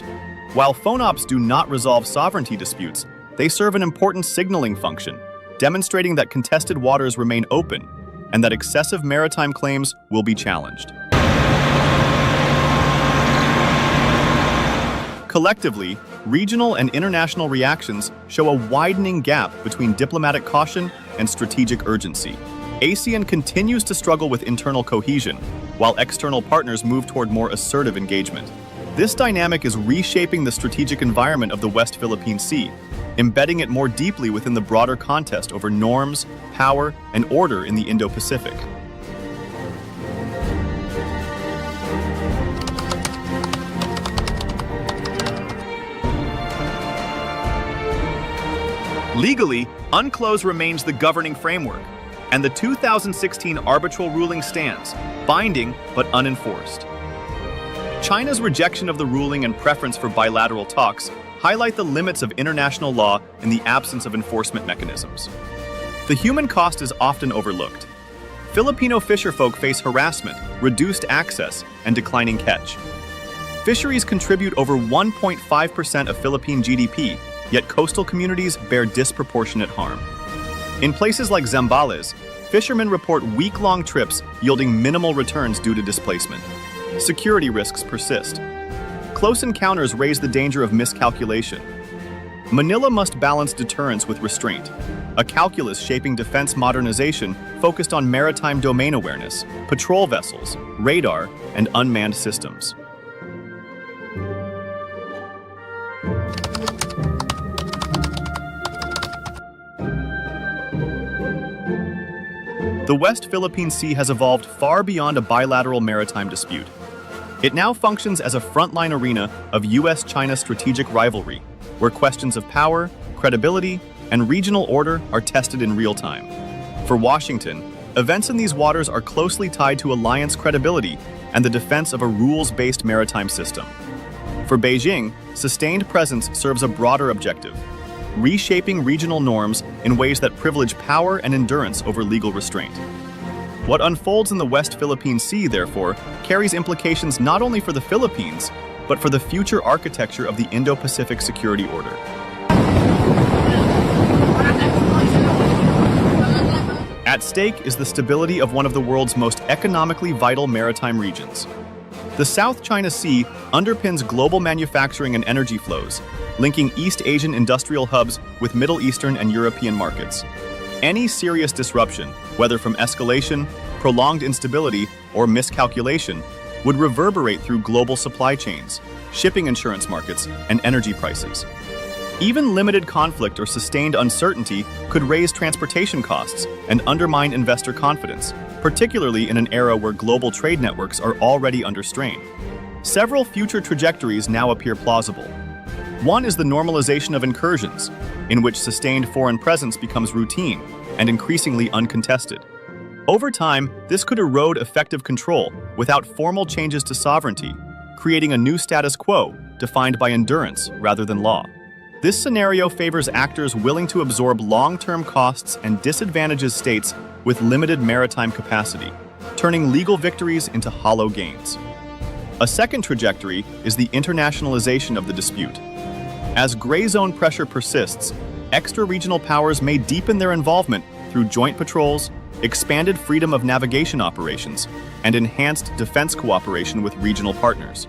While FONOPs do not resolve sovereignty disputes, they serve an important signaling function, demonstrating that contested waters remain open and that excessive maritime claims will be challenged. Collectively, regional and international reactions show a widening gap between diplomatic caution and strategic urgency. ASEAN continues to struggle with internal cohesion, while external partners move toward more assertive engagement. This dynamic is reshaping the strategic environment of the West Philippine Sea, embedding it more deeply within the broader contest over norms, power, and order in the Indo-Pacific. Legally, UNCLOS remains the governing framework, and the 2016 arbitral ruling stands, binding but unenforced. China's rejection of the ruling and preference for bilateral talks highlight the limits of international law in the absence of enforcement mechanisms. The human cost is often overlooked. Filipino fisherfolk face harassment, reduced access, and declining catch. Fisheries contribute over 1.5% of Philippine GDP, yet coastal communities bear disproportionate harm. In places like Zambales, fishermen report week-long trips yielding minimal returns due to displacement. security risks persist. Close encounters raise the danger of miscalculation. Manila must balance deterrence with restraint, a calculus shaping defense modernization focused on maritime domain awareness, patrol vessels, radar, and unmanned systems. The West Philippine Sea has evolved far beyond a bilateral maritime dispute. It now functions as a frontline arena of US-China strategic rivalry, where questions of power, credibility, and regional order are tested in real time. For Washington, events in these waters are closely tied to alliance credibility and the defense of a rules-based maritime system. For Beijing, sustained presence serves a broader objective, reshaping regional norms in ways that privilege power and endurance over legal restraint. What unfolds in the West Philippine Sea, therefore, carries implications not only for the Philippines, but for the future architecture of the Indo-Pacific security order. At stake is the stability of one of the world's most economically vital maritime regions. The South China Sea underpins global manufacturing and energy flows, linking East Asian industrial hubs with Middle Eastern and European markets. Any serious disruption, whether from escalation, prolonged instability, or miscalculation, would reverberate through global supply chains, shipping insurance markets, and energy prices. Even limited conflict or sustained uncertainty could raise transportation costs and undermine investor confidence, particularly in an era where global trade networks are already under strain. Several future trajectories now appear plausible. One is the normalization of incursions, in which sustained foreign presence becomes routine and increasingly uncontested. Over time, this could erode effective control without formal changes to sovereignty, creating a new status quo defined by endurance rather than law. This scenario favors actors willing to absorb long-term costs and disadvantages states with limited maritime capacity, turning legal victories into hollow gains. A second trajectory is the internationalization of the dispute. As gray zone pressure persists, extra-regional powers may deepen their involvement through joint patrols, expanded freedom of navigation operations, and enhanced defense cooperation with regional partners.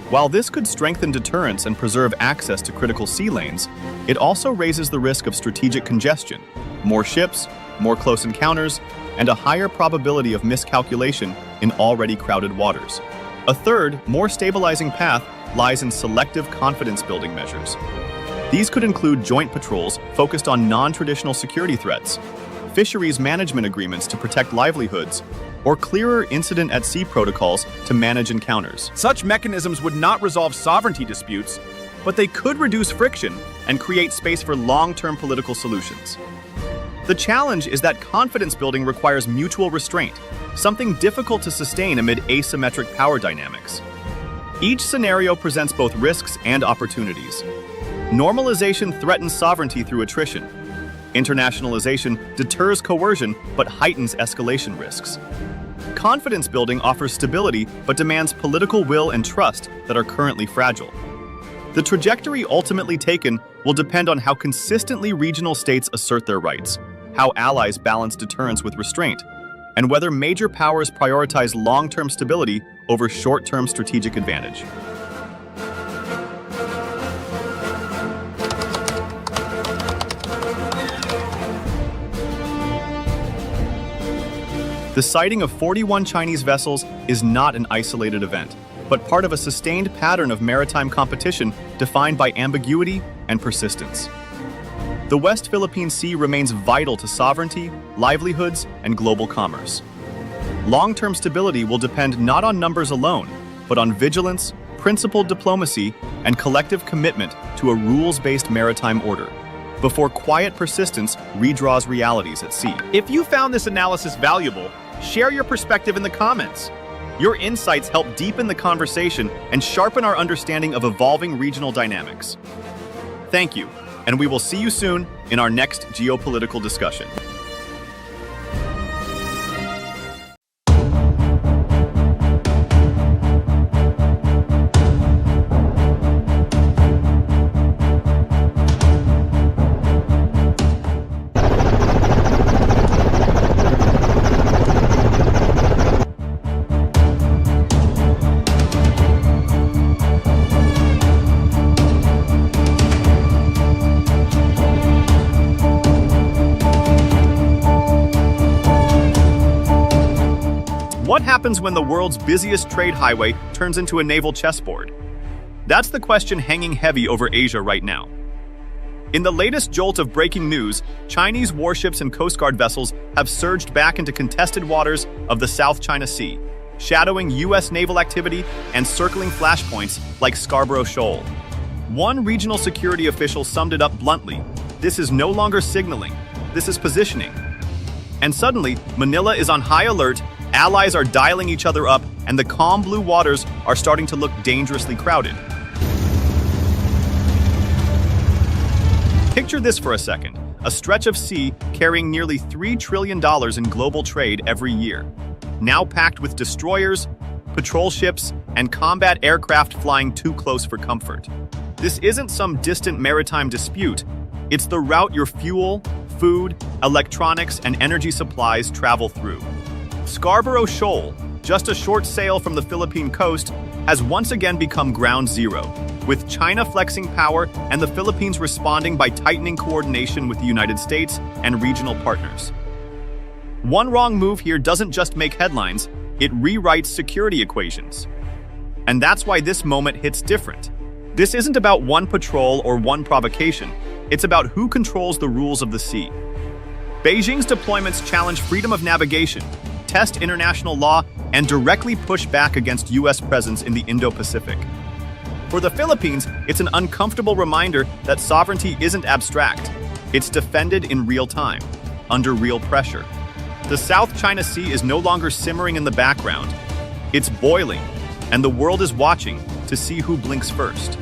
While this could strengthen deterrence and preserve access to critical sea lanes, it also raises the risk of strategic congestion, more ships, more close encounters, and a higher probability of miscalculation in already crowded waters. A third, more stabilizing path lies in selective confidence-building measures. These could include joint patrols focused on non-traditional security threats, fisheries management agreements to protect livelihoods, or clearer incident-at-sea protocols to manage encounters. Such mechanisms would not resolve sovereignty disputes, but they could reduce friction and create space for long-term political solutions. The challenge is that confidence building requires mutual restraint, something difficult to sustain amid asymmetric power dynamics. Each scenario presents both risks and opportunities. Normalization threatens sovereignty through attrition. Internationalization deters coercion but heightens escalation risks. Confidence building offers stability but demands political will and trust that are currently fragile. The trajectory ultimately taken will depend on how consistently regional states assert their rights, how allies balance deterrence with restraint, and whether major powers prioritize long-term stability over short-term strategic advantage. The sighting of 41 Chinese vessels is not an isolated event, but part of a sustained pattern of maritime competition defined by ambiguity and persistence. The West Philippine Sea remains vital to sovereignty, livelihoods, and global commerce. Long-term stability will depend not on numbers alone, but on vigilance, principled diplomacy, and collective commitment to a rules-based maritime order, before quiet persistence redraws realities at sea. If you found this analysis valuable, share your perspective in the comments. Your insights help deepen the conversation and sharpen our understanding of evolving regional dynamics. Thank you, and we will see you soon in our next geopolitical discussion. happens when the world's busiest trade highway turns into a naval chessboard? That's the question hanging heavy over Asia right now. In the latest jolt of breaking news, Chinese warships and Coast Guard vessels have surged back into contested waters of the South China Sea, shadowing U.S. naval activity and circling flashpoints like Scarborough Shoal. One regional security official summed it up bluntly: this is no longer signaling, this is positioning. And suddenly, Manila is on high alert, allies are dialing each other up, and the calm blue waters are starting to look dangerously crowded. Picture this for a second: a stretch of sea carrying nearly $3 trillion in global trade every year, now packed with destroyers, patrol ships, and combat aircraft flying too close for comfort. This isn't some distant maritime dispute. It's the route your fuel, food, electronics, and energy supplies travel through. Scarborough Shoal, just a short sail from the Philippine coast, has once again become ground zero, with China flexing power and the Philippines responding by tightening coordination with the United States and regional partners. One wrong move here doesn't just make headlines, it rewrites security equations. And that's why this moment hits different. This isn't about one patrol or one provocation, it's about who controls the rules of the sea. Beijing's deployments challenge freedom of navigation, test international law, and directly push back against U.S. presence in the Indo-Pacific. For the Philippines, it's an uncomfortable reminder that sovereignty isn't abstract. It's defended in real time, under real pressure. The South China Sea is no longer simmering in the background. It's boiling, and the world is watching to see who blinks first.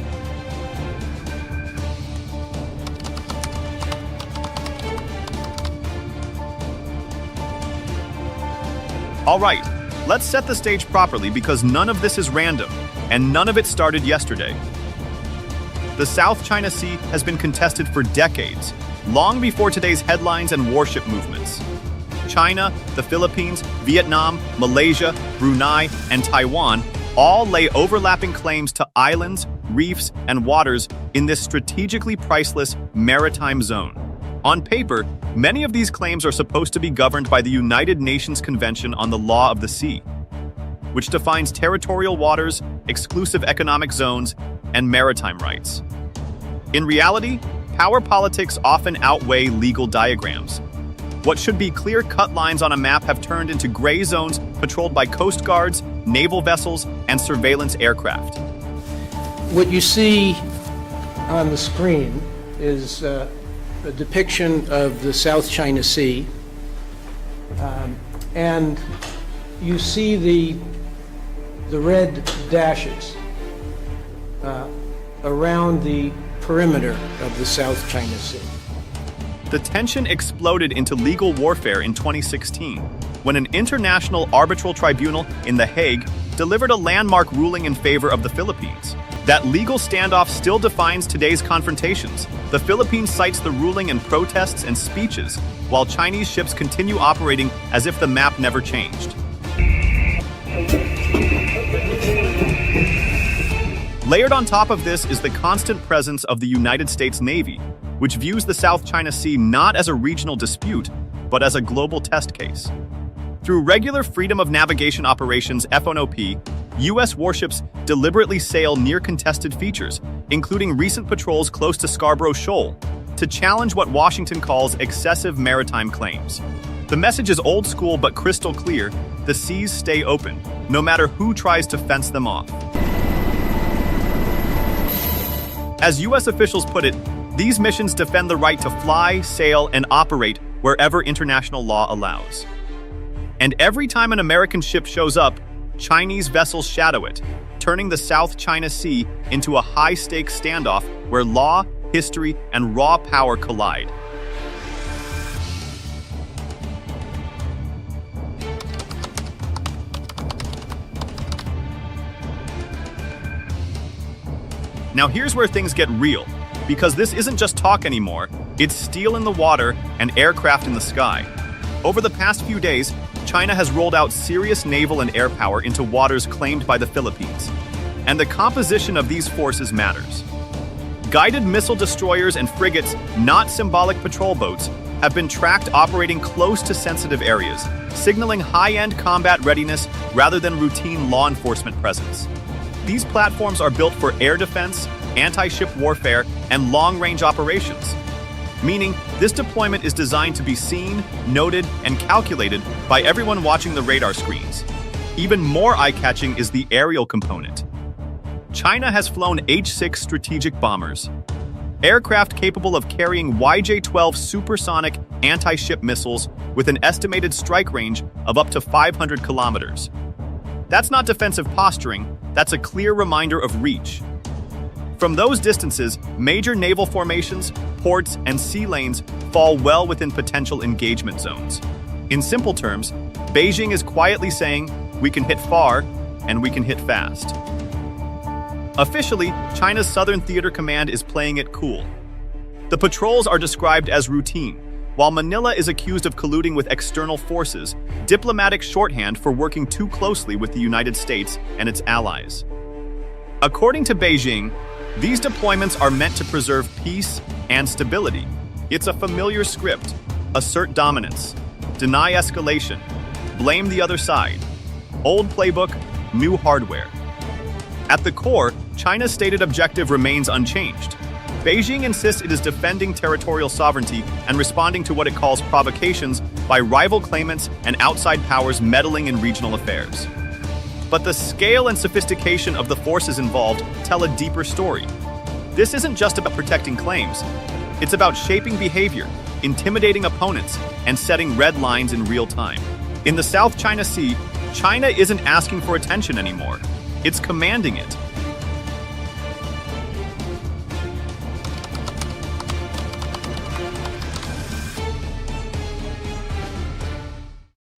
All right, let's set the stage properly because none of this is random, and none of it started yesterday. The South China Sea has been contested for decades, long before today's headlines and warship movements. China, the Philippines, Vietnam, Malaysia, Brunei, and Taiwan all lay overlapping claims to islands, reefs, and waters in this strategically priceless maritime zone. On paper, many of these claims are supposed to be governed by the United Nations Convention on the Law of the Sea, which defines territorial waters, exclusive economic zones, and maritime rights. In reality, power politics often outweigh legal diagrams. What should be clear-cut lines on a map have turned into gray zones patrolled by coast guards, naval vessels, and surveillance aircraft. What you see on the screen is a depiction of the South China Sea, and you see the red dashes around the perimeter of the South China Sea. The tension exploded into legal warfare in 2016 when an international arbitral tribunal in The Hague delivered a landmark ruling in favor of the Philippines. That legal standoff still defines today's confrontations. The Philippines cites the ruling in protests and speeches, while Chinese ships continue operating as if the map never changed. Layered on top of this is the constant presence of the United States Navy, which views the South China Sea not as a regional dispute, but as a global test case. Through regular freedom of navigation operations (FNOP), U.S. warships deliberately sail near contested features, including recent patrols close to Scarborough Shoal, to challenge what Washington calls excessive maritime claims. The message is old school but crystal clear: the seas stay open, no matter who tries to fence them off. As U.S. officials put it, these missions defend the right to fly, sail, and operate wherever international law allows. And every time an American ship shows up, Chinese vessels shadow it, turning the South China Sea into a high-stakes standoff where law, history, and raw power collide. Now here's where things get real, because this isn't just talk anymore, it's steel in the water and aircraft in the sky. Over the past few days, China has rolled out serious naval and air power into waters claimed by the Philippines. And the composition of these forces matters. Guided missile destroyers and frigates, not symbolic patrol boats, have been tracked operating close to sensitive areas, signaling high-end combat readiness rather than routine law enforcement presence. These platforms are built for air defense, anti-ship warfare, and long-range operations, meaning this deployment is designed to be seen, noted, and calculated by everyone watching the radar screens. Even more eye-catching is the aerial component. China has flown H-6 strategic bombers, aircraft capable of carrying YJ-12 supersonic anti-ship missiles with an estimated strike range of up to 500 kilometers. That's not defensive posturing, that's a clear reminder of reach. From those distances, major naval formations, ports, and sea lanes fall well within potential engagement zones. In simple terms, Beijing is quietly saying, we can hit far, and we can hit fast. Officially, China's Southern Theater Command is playing it cool. The patrols are described as routine, while Manila is accused of colluding with external forces, diplomatic shorthand for working too closely with the United States and its allies. According to Beijing, these deployments are meant to preserve peace and stability. It's a familiar script: assert dominance, deny escalation, blame the other side. Old playbook, new hardware. At the core, China's stated objective remains unchanged. Beijing insists it is defending territorial sovereignty and responding to what it calls provocations by rival claimants and outside powers meddling in regional affairs. But the scale and sophistication of the forces involved tell a deeper story. This isn't just about protecting claims. It's about shaping behavior, intimidating opponents, and setting red lines in real time. In the South China Sea, China isn't asking for attention anymore. It's commanding it.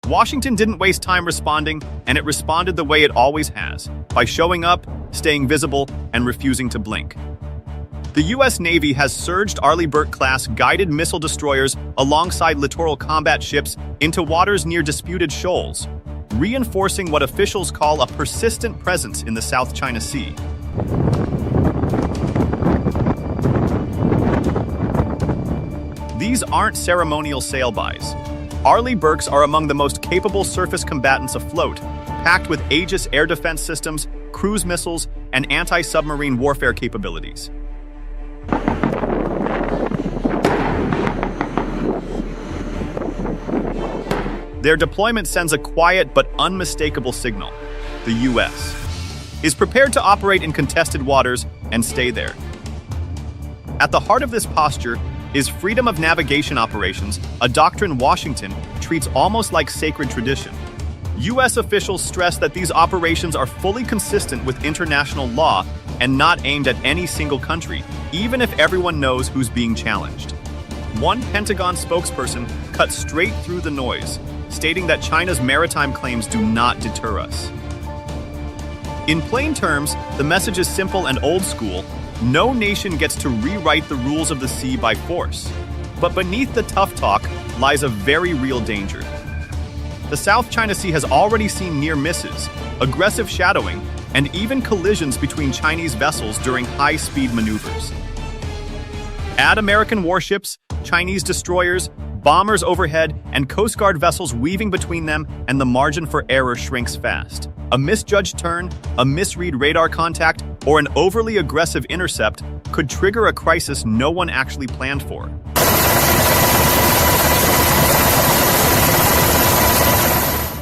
Washington didn't waste time responding, and it responded the way it always has, by showing up, staying visible, and refusing to blink. The U.S. Navy has surged Arleigh Burke-class guided missile destroyers alongside littoral combat ships into waters near disputed shoals, reinforcing what officials call a persistent presence in the South China Sea. These aren't ceremonial sail-bys. Arleigh Burkes are among the most capable surface combatants afloat, packed with Aegis air defense systems, cruise missiles, and anti-submarine warfare capabilities. Their deployment sends a quiet but unmistakable signal. The U.S. is prepared to operate in contested waters and stay there. At the heart of this posture is freedom of navigation operations, a doctrine Washington treats almost like sacred tradition. U.S. officials stress that these operations are fully consistent with international law and not aimed at any single country, even if everyone knows who's being challenged. One Pentagon spokesperson cut straight through the noise, stating that China's maritime claims do not deter us. In plain terms, the message is simple and old school. No nation gets to rewrite the rules of the sea by force. But beneath the tough talk lies a very real danger. The South China Sea has already seen near misses, aggressive shadowing, and even collisions between Chinese vessels during high-speed maneuvers. Add American warships, Chinese destroyers, bombers overhead, and Coast Guard vessels weaving between them, and the margin for error shrinks fast. A misjudged turn, a misread radar contact, or an overly aggressive intercept could trigger a crisis no one actually planned for.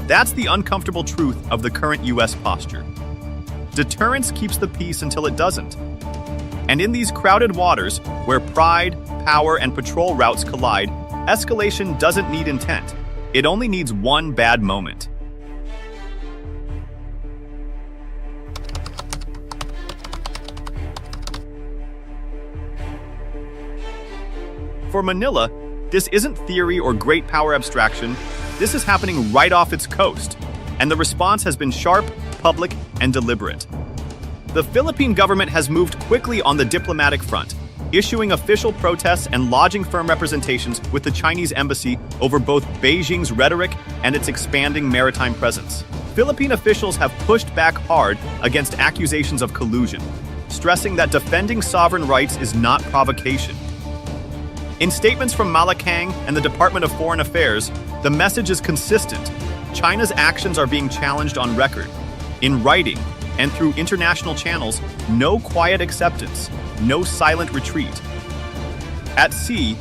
That's the uncomfortable truth of the current U.S. posture. Deterrence keeps the peace until it doesn't. And in these crowded waters, where pride, power, and patrol routes collide, escalation doesn't need intent. It only needs one bad moment. For Manila, this isn't theory or great power abstraction. This is happening right off its coast, and the response has been sharp, public, and deliberate. The Philippine government has moved quickly on the diplomatic front, issuing official protests and lodging firm representations with the Chinese embassy over both Beijing's rhetoric and its expanding maritime presence. Philippine officials have pushed back hard against accusations of collusion, stressing that defending sovereign rights is not provocation. In statements from Malacanang and the Department of Foreign Affairs, the message is consistent. China's actions are being challenged on record, in writing, and through international channels. No quiet acceptance, no silent retreat. At sea,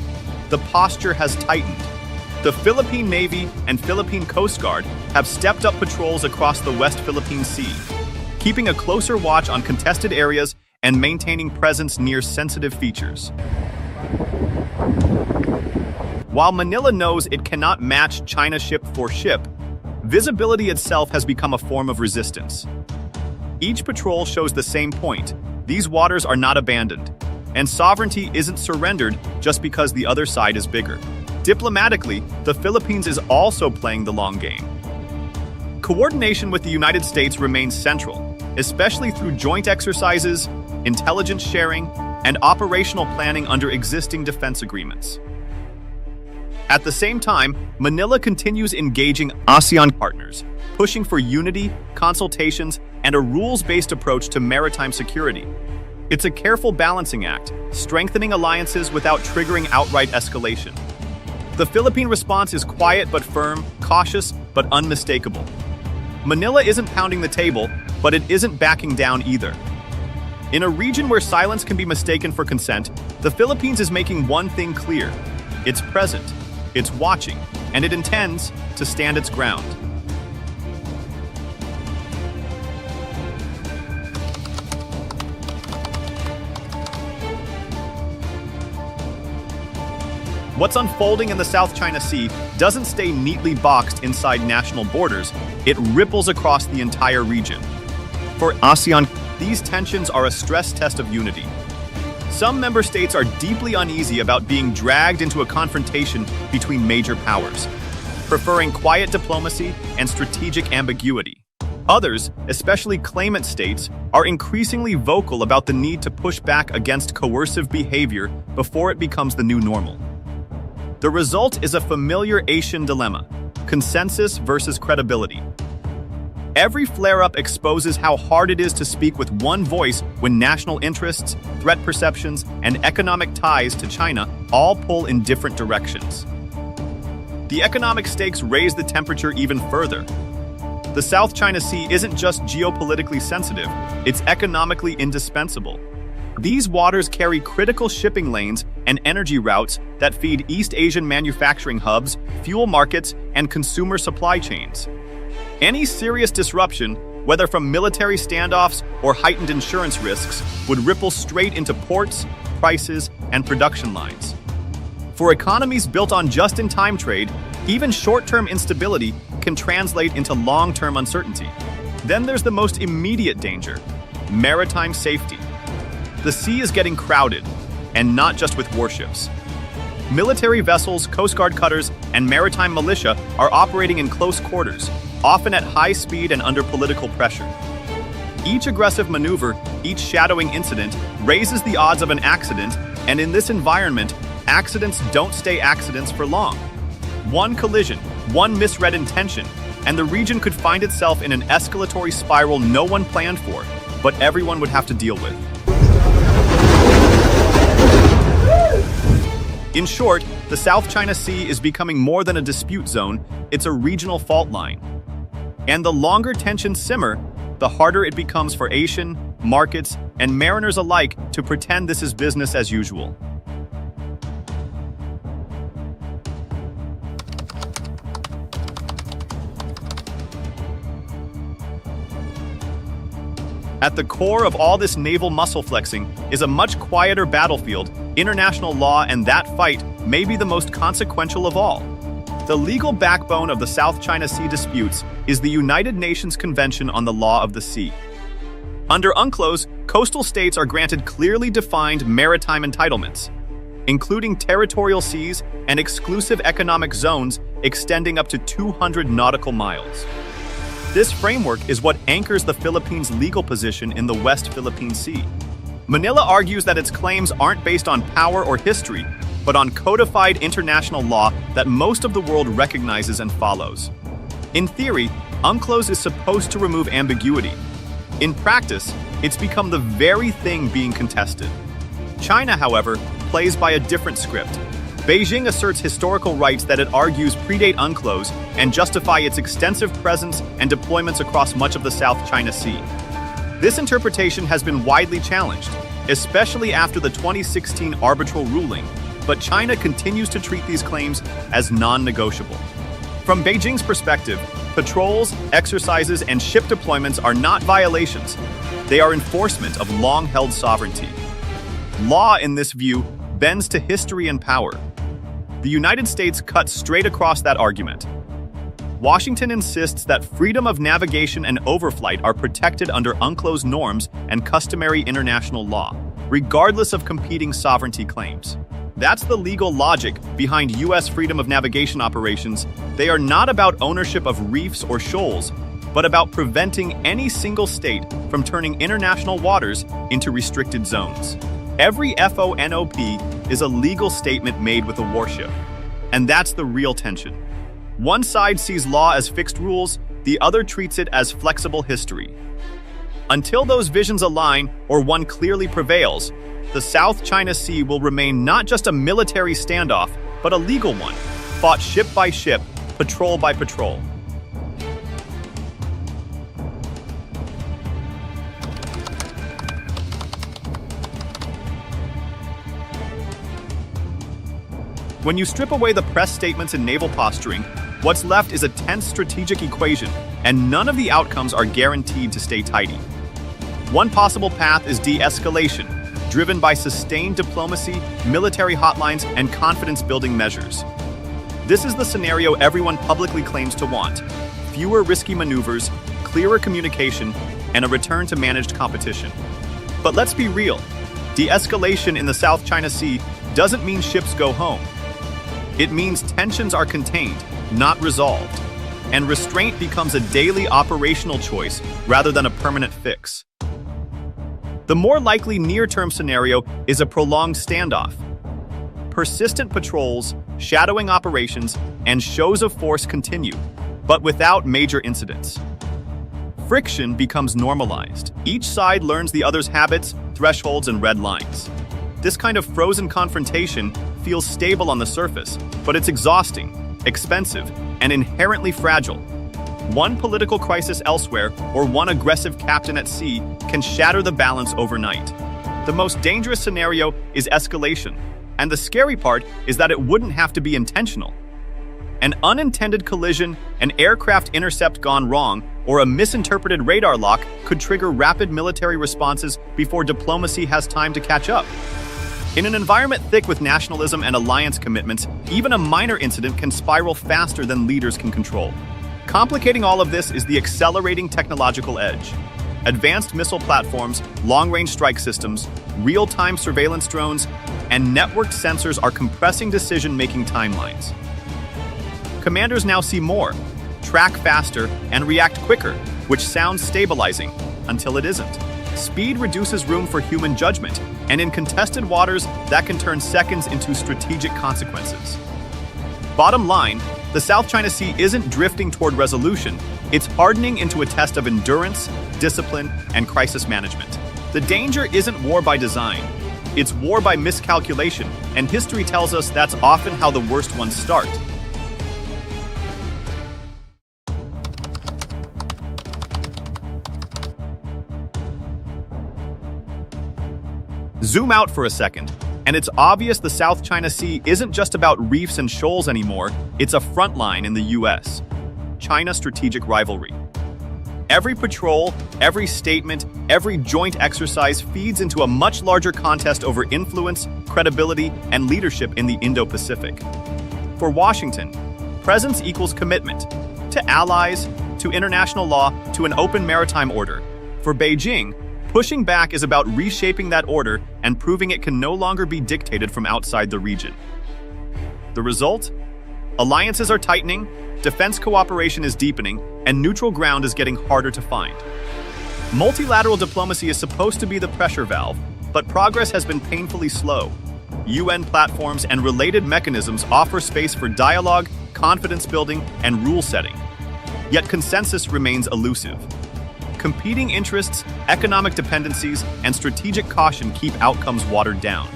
the posture has tightened. The Philippine Navy and Philippine Coast Guard have stepped up patrols across the West Philippine Sea, keeping a closer watch on contested areas and maintaining presence near sensitive features. While Manila knows it cannot match China ship for ship, visibility itself has become a form of resistance. Each patrol shows the same point: these waters are not abandoned, and sovereignty isn't surrendered just because the other side is bigger. Diplomatically, the Philippines is also playing the long game. Coordination with the United States remains central, especially through joint exercises, intelligence sharing, and operational planning under existing defense agreements. At the same time, Manila continues engaging ASEAN partners, pushing for unity, consultations, and a rules-based approach to maritime security. It's a careful balancing act, strengthening alliances without triggering outright escalation. The Philippine response is quiet but firm, cautious but unmistakable. Manila isn't pounding the table, but it isn't backing down either. In a region where silence can be mistaken for consent, the Philippines is making one thing clear: it's present, it's watching, and it intends to stand its ground. What's unfolding in the South China Sea doesn't stay neatly boxed inside national borders, it ripples across the entire region. For ASEAN, these tensions are a stress test of unity. Some member states are deeply uneasy about being dragged into a confrontation between major powers, preferring quiet diplomacy and strategic ambiguity. Others, especially claimant states, are increasingly vocal about the need to push back against coercive behavior before it becomes the new normal. The result is a familiar Asian dilemma: consensus versus credibility. Every flare-up exposes how hard it is to speak with one voice when national interests, threat perceptions, and economic ties to China all pull in different directions. The economic stakes raise the temperature even further. The South China Sea isn't just geopolitically sensitive, it's economically indispensable. These waters carry critical shipping lanes and energy routes that feed East Asian manufacturing hubs, fuel markets, and consumer supply chains. Any serious disruption, whether from military standoffs or heightened insurance risks, would ripple straight into ports, prices, and production lines. For economies built on just-in-time trade, even short-term instability can translate into long-term uncertainty. Then there's the most immediate danger: maritime safety. The sea is getting crowded, and not just with warships. Military vessels, Coast Guard cutters, and maritime militia are operating in close quarters, often at high speed and under political pressure. Each aggressive maneuver, each shadowing incident, raises the odds of an accident, and in this environment, accidents don't stay accidents for long. One collision, one misread intention, and the region could find itself in an escalatory spiral no one planned for, but everyone would have to deal with. In short, the South China Sea is becoming more than a dispute zone, it's a regional fault line. And the longer tensions simmer, the harder it becomes for Asian, markets, and mariners alike to pretend this is business as usual. At the core of all this naval muscle flexing is a much quieter battlefield, international law, and that fight may be the most consequential of all. The legal backbone of the South China Sea disputes is the United Nations Convention on the Law of the Sea. Under UNCLOS, coastal states are granted clearly defined maritime entitlements, including territorial seas and exclusive economic zones extending up to 200 nautical miles. This framework is what anchors the Philippines' legal position in the West Philippine Sea. Manila argues that its claims aren't based on power or history, but on codified international law that most of the world recognizes and follows. In theory, UNCLOS is supposed to remove ambiguity. In practice, it's become the very thing being contested. China, however, plays by a different script. Beijing asserts historical rights that it argues predate UNCLOS and justify its extensive presence and deployments across much of the South China Sea. This interpretation has been widely challenged, especially after the 2016 arbitral ruling, but China continues to treat these claims as non-negotiable. From Beijing's perspective, patrols, exercises, and ship deployments are not violations. They are enforcement of long-held sovereignty. Law, in this view, bends to history and power. The United States cuts straight across that argument. Washington insists that freedom of navigation and overflight are protected under UNCLOS norms and customary international law, regardless of competing sovereignty claims. That's the legal logic behind U.S. freedom of navigation operations. They are not about ownership of reefs or shoals, but about preventing any single state from turning international waters into restricted zones. Every FONOP is a legal statement made with a warship. And that's the real tension. One side sees law as fixed rules, the other treats it as flexible history. Until those visions align or one clearly prevails, the South China Sea will remain not just a military standoff, but a legal one, fought ship by ship, patrol by patrol. When you strip away the press statements and naval posturing, what's left is a tense strategic equation, and none of the outcomes are guaranteed to stay tidy. One possible path is de-escalation, driven by sustained diplomacy, military hotlines, and confidence-building measures. This is the scenario everyone publicly claims to want: fewer risky maneuvers, clearer communication, and a return to managed competition. But let's be real, de-escalation in the South China Sea doesn't mean ships go home. It means tensions are contained, not resolved, and restraint becomes a daily operational choice rather than a permanent fix. The more likely near-term scenario is a prolonged standoff. Persistent patrols, shadowing operations, and shows of force continue, but without major incidents. Friction becomes normalized. Each side learns the other's habits, thresholds, and red lines. This kind of frozen confrontation feels stable on the surface, but it's exhausting, expensive, and inherently fragile. One political crisis elsewhere or one aggressive captain at sea can shatter the balance overnight. The most dangerous scenario is escalation, and the scary part is that it wouldn't have to be intentional. An unintended collision, an aircraft intercept gone wrong, or a misinterpreted radar lock could trigger rapid military responses before diplomacy has time to catch up. In an environment thick with nationalism and alliance commitments, even a minor incident can spiral faster than leaders can control. Complicating all of this is the accelerating technological edge. Advanced missile platforms, long-range strike systems, real-time surveillance drones, and networked sensors are compressing decision-making timelines. Commanders now see more, track faster, and react quicker, which sounds stabilizing, until it isn't. Speed reduces room for human judgment, and in contested waters, that can turn seconds into strategic consequences. Bottom line, the South China Sea isn't drifting toward resolution, it's hardening into a test of endurance, discipline, and crisis management. The danger isn't war by design, it's war by miscalculation, and history tells us that's often how the worst ones start. Zoom out for a second, and it's obvious the South China Sea isn't just about reefs and shoals anymore, it's a front line in the US. China strategic rivalry. Every patrol, every statement, every joint exercise feeds into a much larger contest over influence, credibility, and leadership in the Indo-Pacific. For Washington, presence equals commitment to allies, to international law, to an open maritime order. For Beijing, pushing back is about reshaping that order and proving it can no longer be dictated from outside the region. The result? Alliances are tightening, defense cooperation is deepening, and neutral ground is getting harder to find. Multilateral diplomacy is supposed to be the pressure valve, but progress has been painfully slow. UN platforms and related mechanisms offer space for dialogue, confidence building, and rule setting. Yet consensus remains elusive. Competing interests, economic dependencies, and strategic caution keep outcomes watered down.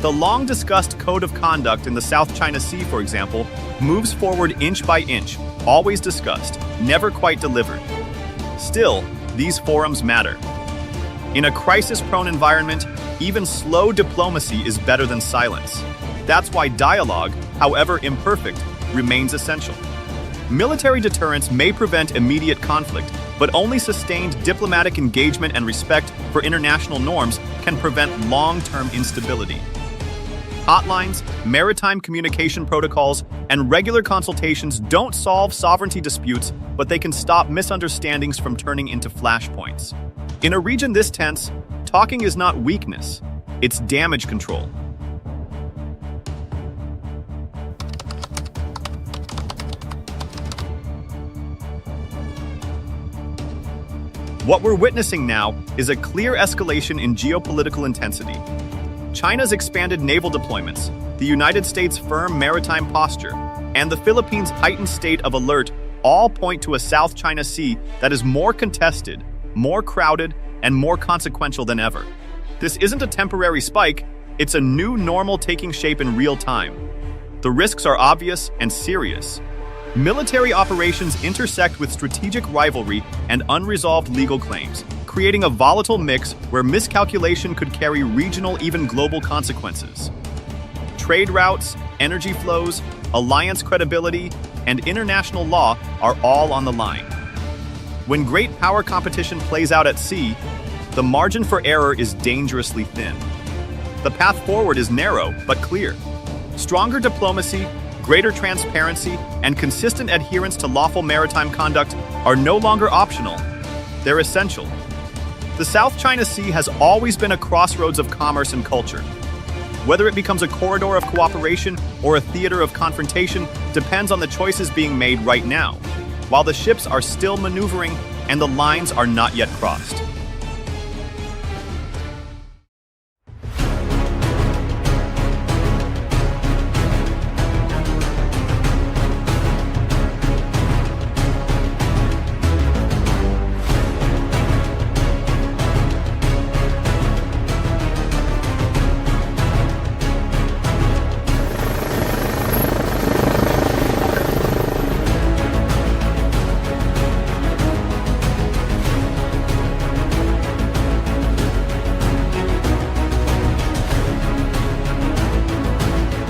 The long-discussed code of conduct in the South China Sea, for example, moves forward inch by inch, always discussed, never quite delivered. Still, these forums matter. In a crisis-prone environment, even slow diplomacy is better than silence. That's why dialogue, however imperfect, remains essential. Military deterrence may prevent immediate conflict, but only sustained diplomatic engagement and respect for international norms can prevent long-term instability. Hotlines, maritime communication protocols, and regular consultations don't solve sovereignty disputes, but they can stop misunderstandings from turning into flashpoints. In a region this tense, talking is not weakness, it's damage control. What we're witnessing now is a clear escalation in geopolitical intensity. China's expanded naval deployments, the United States' firm maritime posture, and the Philippines' heightened state of alert all point to a South China Sea that is more contested, more crowded, and more consequential than ever. This isn't a temporary spike, it's a new normal taking shape in real time. The risks are obvious and serious. Military operations intersect with strategic rivalry and unresolved legal claims, creating a volatile mix where miscalculation could carry regional, even global consequences. Trade routes, energy flows, alliance credibility, and international law are all on the line. When great power competition plays out at sea, the margin for error is dangerously thin. The path forward is narrow but clear. Stronger diplomacy, greater transparency, and consistent adherence to lawful maritime conduct are no longer optional. They're essential. The South China Sea has always been a crossroads of commerce and culture. Whether it becomes a corridor of cooperation or a theater of confrontation depends on the choices being made right now, while the ships are still maneuvering and the lines are not yet crossed.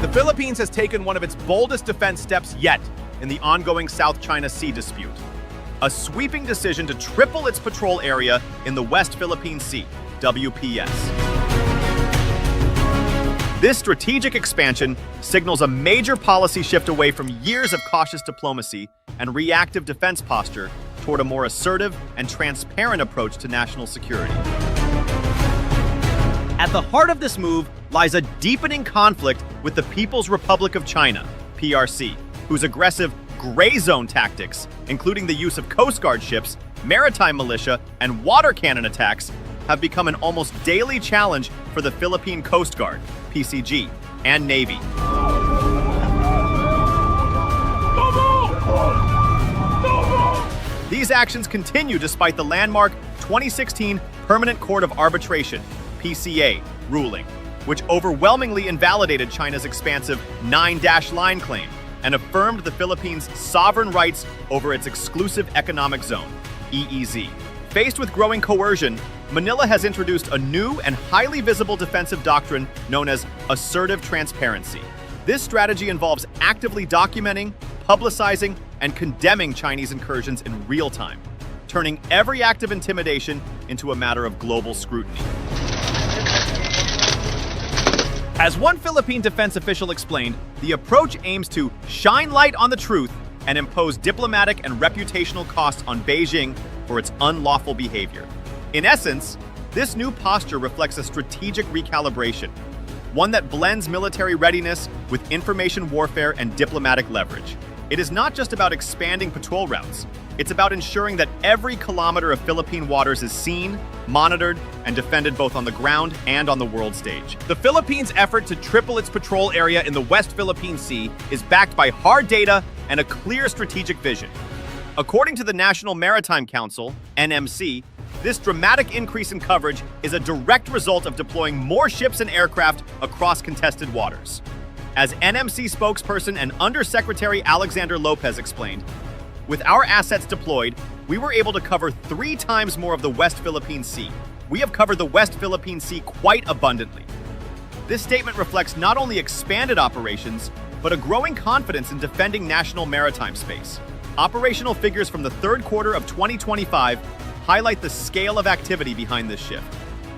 The Philippines has taken one of its boldest defense steps yet in the ongoing South China Sea dispute. A sweeping decision to triple its patrol area in the West Philippine Sea, WPS. This strategic expansion signals a major policy shift away from years of cautious diplomacy and reactive defense posture toward a more assertive and transparent approach to national security. At the heart of this move lies a deepening conflict with the People's Republic of China, PRC, whose aggressive gray zone tactics, including the use of Coast Guard ships, maritime militia, and water cannon attacks, have become an almost daily challenge for the Philippine Coast Guard, PCG, and Navy. These actions continue despite the landmark 2016 Permanent Court of Arbitration, PCA, ruling, which overwhelmingly invalidated China's expansive 9-line claim and affirmed the Philippines' sovereign rights over its exclusive economic zone, EEZ. Faced with growing coercion, Manila has introduced a new and highly visible defensive doctrine known as assertive transparency. This strategy involves actively documenting, publicizing, and condemning Chinese incursions in real time, turning every act of intimidation into a matter of global scrutiny. As one Philippine defense official explained, the approach aims to shine light on the truth and impose diplomatic and reputational costs on Beijing for its unlawful behavior. In essence, this new posture reflects a strategic recalibration, one that blends military readiness with information warfare and diplomatic leverage. It is not just about expanding patrol routes. It's about ensuring that every kilometer of Philippine waters is seen, monitored, and defended both on the ground and on the world stage. The Philippines' effort to triple its patrol area in the West Philippine Sea is backed by hard data and a clear strategic vision. According to the National Maritime Council, NMC, This dramatic increase in coverage is a direct result of deploying more ships and aircraft across contested waters. As NMC spokesperson and Undersecretary Alexander Lopez explained, with our assets deployed, we were able to cover 3 times more of the West Philippine Sea. We have covered the West Philippine Sea quite abundantly. This statement reflects not only expanded operations, but a growing confidence in defending national maritime space. Operational figures from the third quarter of 2025 highlight the scale of activity behind this shift.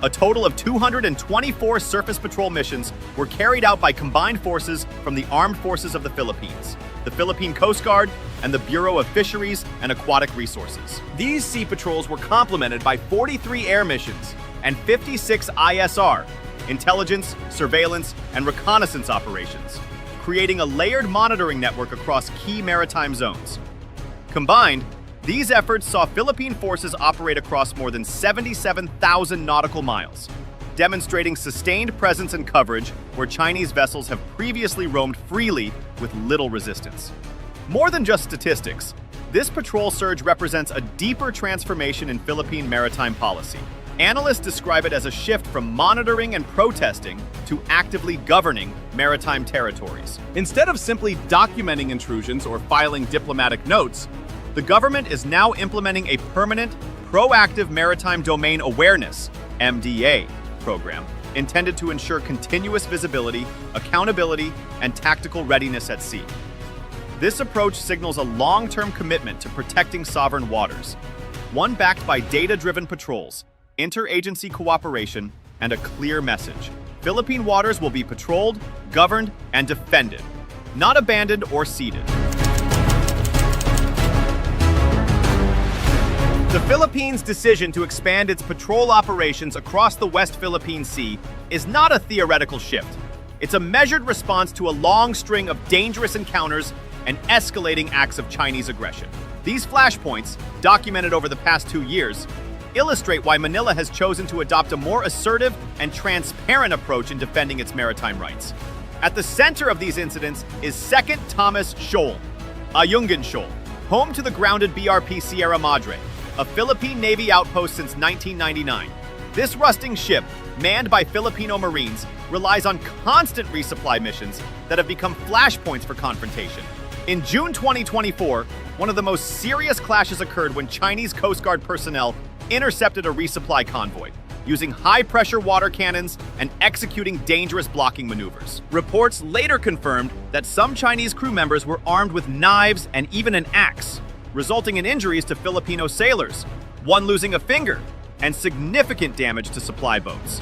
A total of 224 surface patrol missions were carried out by combined forces from the Armed Forces of the Philippines, the Philippine Coast Guard, and the Bureau of Fisheries and Aquatic Resources. These sea patrols were complemented by 43 air missions and 56 ISR, intelligence, surveillance, and reconnaissance operations, creating a layered monitoring network across key maritime zones. Combined, these efforts saw Philippine forces operate across more than 77,000 nautical miles, demonstrating sustained presence and coverage where Chinese vessels have previously roamed freely with little resistance. More than just statistics, this patrol surge represents a deeper transformation in Philippine maritime policy. Analysts describe it as a shift from monitoring and protesting to actively governing maritime territories. Instead of simply documenting intrusions or filing diplomatic notes, the government is now implementing a permanent, proactive maritime domain awareness (MDA) program intended to ensure continuous visibility, accountability, and tactical readiness at sea. This approach signals a long-term commitment to protecting sovereign waters, one backed by data-driven patrols, interagency cooperation, and a clear message. Philippine waters will be patrolled, governed, and defended, not abandoned or ceded. The Philippines' decision to expand its patrol operations across the West Philippine Sea is not a theoretical shift. It's a measured response to a long string of dangerous encounters and escalating acts of Chinese aggression. These flashpoints, documented over the past 2 years, illustrate why Manila has chosen to adopt a more assertive and transparent approach in defending its maritime rights. At the center of these incidents is 2nd Thomas Shoal, Ayungin Shoal, home to the grounded BRP Sierra Madre, a Philippine Navy outpost since 1999. This rusting ship, manned by Filipino Marines, relies on constant resupply missions that have become flashpoints for confrontation. In June 2024, one of the most serious clashes occurred when Chinese Coast Guard personnel intercepted a resupply convoy, using high-pressure water cannons and executing dangerous blocking maneuvers. Reports later confirmed that some Chinese crew members were armed with knives and even an axe, resulting in injuries to Filipino sailors, one losing a finger, and significant damage to supply boats.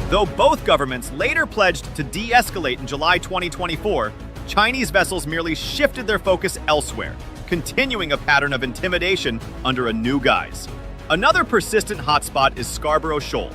Though both governments later pledged to de-escalate in July 2024, Chinese vessels merely shifted their focus elsewhere, continuing a pattern of intimidation under a new guise. Another persistent hotspot is Scarborough Shoal,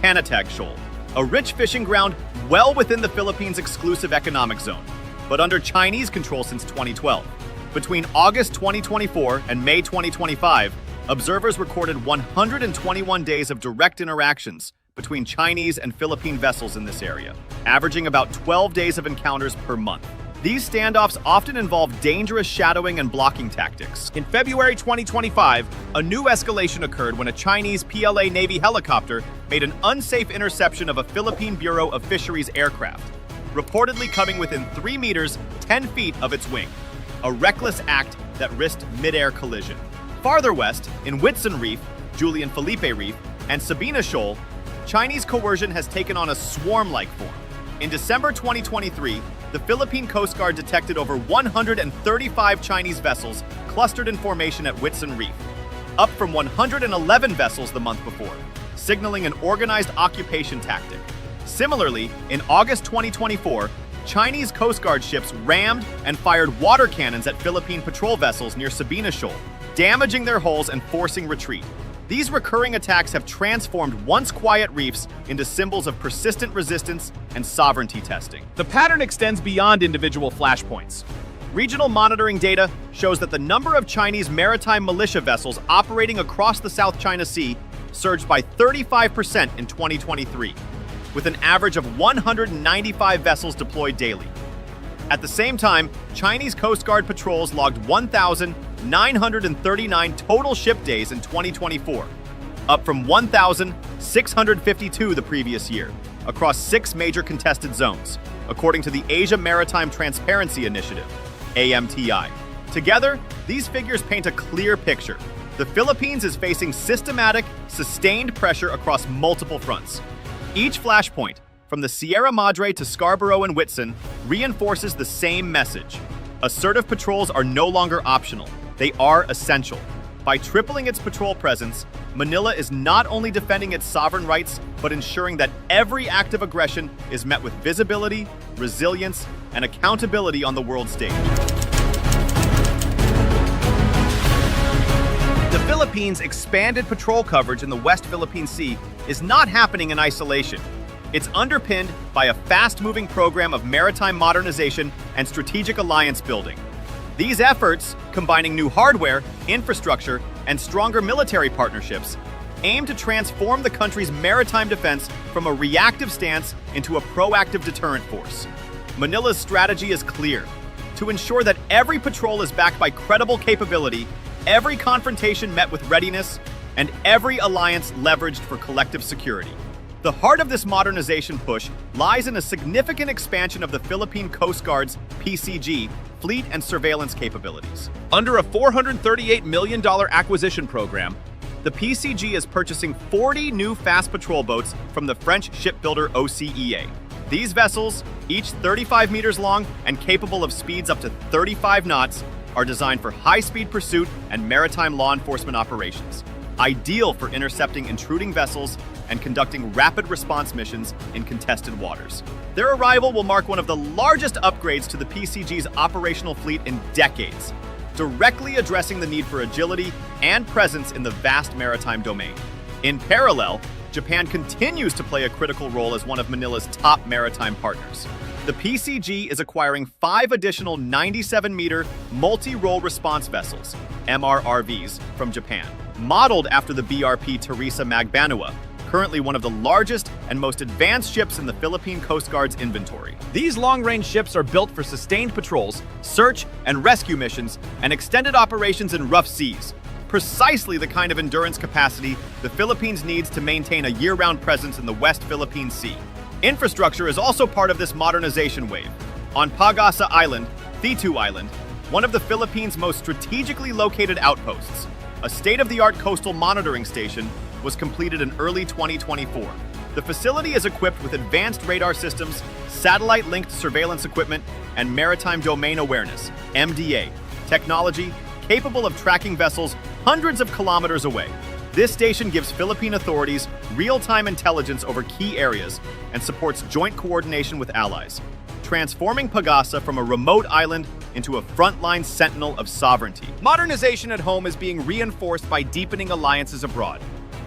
Panatag Shoal, a rich fishing ground well within the Philippines' exclusive economic zone, but under Chinese control since 2012. Between August 2024 and May 2025, observers recorded 121 days of direct interactions between Chinese and Philippine vessels in this area, averaging about 12 days of encounters per month. These standoffs often involve dangerous shadowing and blocking tactics. In February 2025, a new escalation occurred when a Chinese PLA Navy helicopter made an unsafe interception of a Philippine Bureau of Fisheries aircraft, reportedly coming within 3 meters, 10 feet of its wing, a reckless act that risked mid-air collision. Farther west, in Whitsun Reef, Julian Felipe Reef, and Sabina Shoal, Chinese coercion has taken on a swarm-like form. In December 2023, the Philippine Coast Guard detected over 135 Chinese vessels clustered in formation at Whitsun Reef, up from 111 vessels the month before, signaling an organized occupation tactic. Similarly, in August 2024, Chinese Coast Guard ships rammed and fired water cannons at Philippine patrol vessels near Sabina Shoal, damaging their hulls and forcing retreat. These recurring attacks have transformed once quiet reefs into symbols of persistent resistance and sovereignty testing. The pattern extends beyond individual flashpoints. Regional monitoring data shows that the number of Chinese maritime militia vessels operating across the South China Sea surged by 35% in 2023, with an average of 195 vessels deployed daily. At the same time, Chinese Coast Guard patrols logged 1,000 939 total ship days in 2024, up from 1,652 the previous year, across 6 major contested zones, according to the Asia Maritime Transparency Initiative, AMTI. Together, these figures paint a clear picture. The Philippines is facing systematic, sustained pressure across multiple fronts. Each flashpoint, from the Sierra Madre to Scarborough and Whitsun, reinforces the same message. Assertive patrols are no longer optional. They are essential. By tripling its patrol presence, Manila is not only defending its sovereign rights, but ensuring that every act of aggression is met with visibility, resilience, and accountability on the world stage. The Philippines' expanded patrol coverage in the West Philippine Sea is not happening in isolation. It's underpinned by a fast-moving program of maritime modernization and strategic alliance building. These efforts, combining new hardware, infrastructure, and stronger military partnerships, aim to transform the country's maritime defense from a reactive stance into a proactive deterrent force. Manila's strategy is clear: to ensure that every patrol is backed by credible capability, every confrontation met with readiness, and every alliance leveraged for collective security. The heart of this modernization push lies in a significant expansion of the Philippine Coast Guard's PCG fleet and surveillance capabilities. Under a $438 million acquisition program, the PCG is purchasing 40 new fast patrol boats from the French shipbuilder OCEA. These vessels, each 35 meters long and capable of speeds up to 35 knots, are designed for high-speed pursuit and maritime law enforcement operations, ideal for intercepting intruding vessels and conducting rapid response missions in contested waters. Their arrival will mark one of the largest upgrades to the PCG's operational fleet in decades, directly addressing the need for agility and presence in the vast maritime domain. In parallel, Japan continues to play a critical role as one of Manila's top maritime partners. The PCG is acquiring 5 additional 97-meter multi-role response vessels, MRRVs, from Japan, modeled after the BRP Teresa Magbanua, currently one of the largest and most advanced ships in the Philippine Coast Guard's inventory. These long-range ships are built for sustained patrols, search and rescue missions, and extended operations in rough seas, precisely the kind of endurance capacity the Philippines needs to maintain a year-round presence in the West Philippine Sea. Infrastructure is also part of this modernization wave. On Pag-asa Island, Deter Island, one of the Philippines' most strategically located outposts, a state-of-the-art coastal monitoring station was completed in early 2024. The facility is equipped with advanced radar systems, satellite-linked surveillance equipment, and maritime domain awareness, MDA, technology capable of tracking vessels hundreds of kilometers away. This station gives Philippine authorities real-time intelligence over key areas and supports joint coordination with allies, transforming Pag-asa from a remote island into a frontline sentinel of sovereignty. Modernization at home is being reinforced by deepening alliances abroad,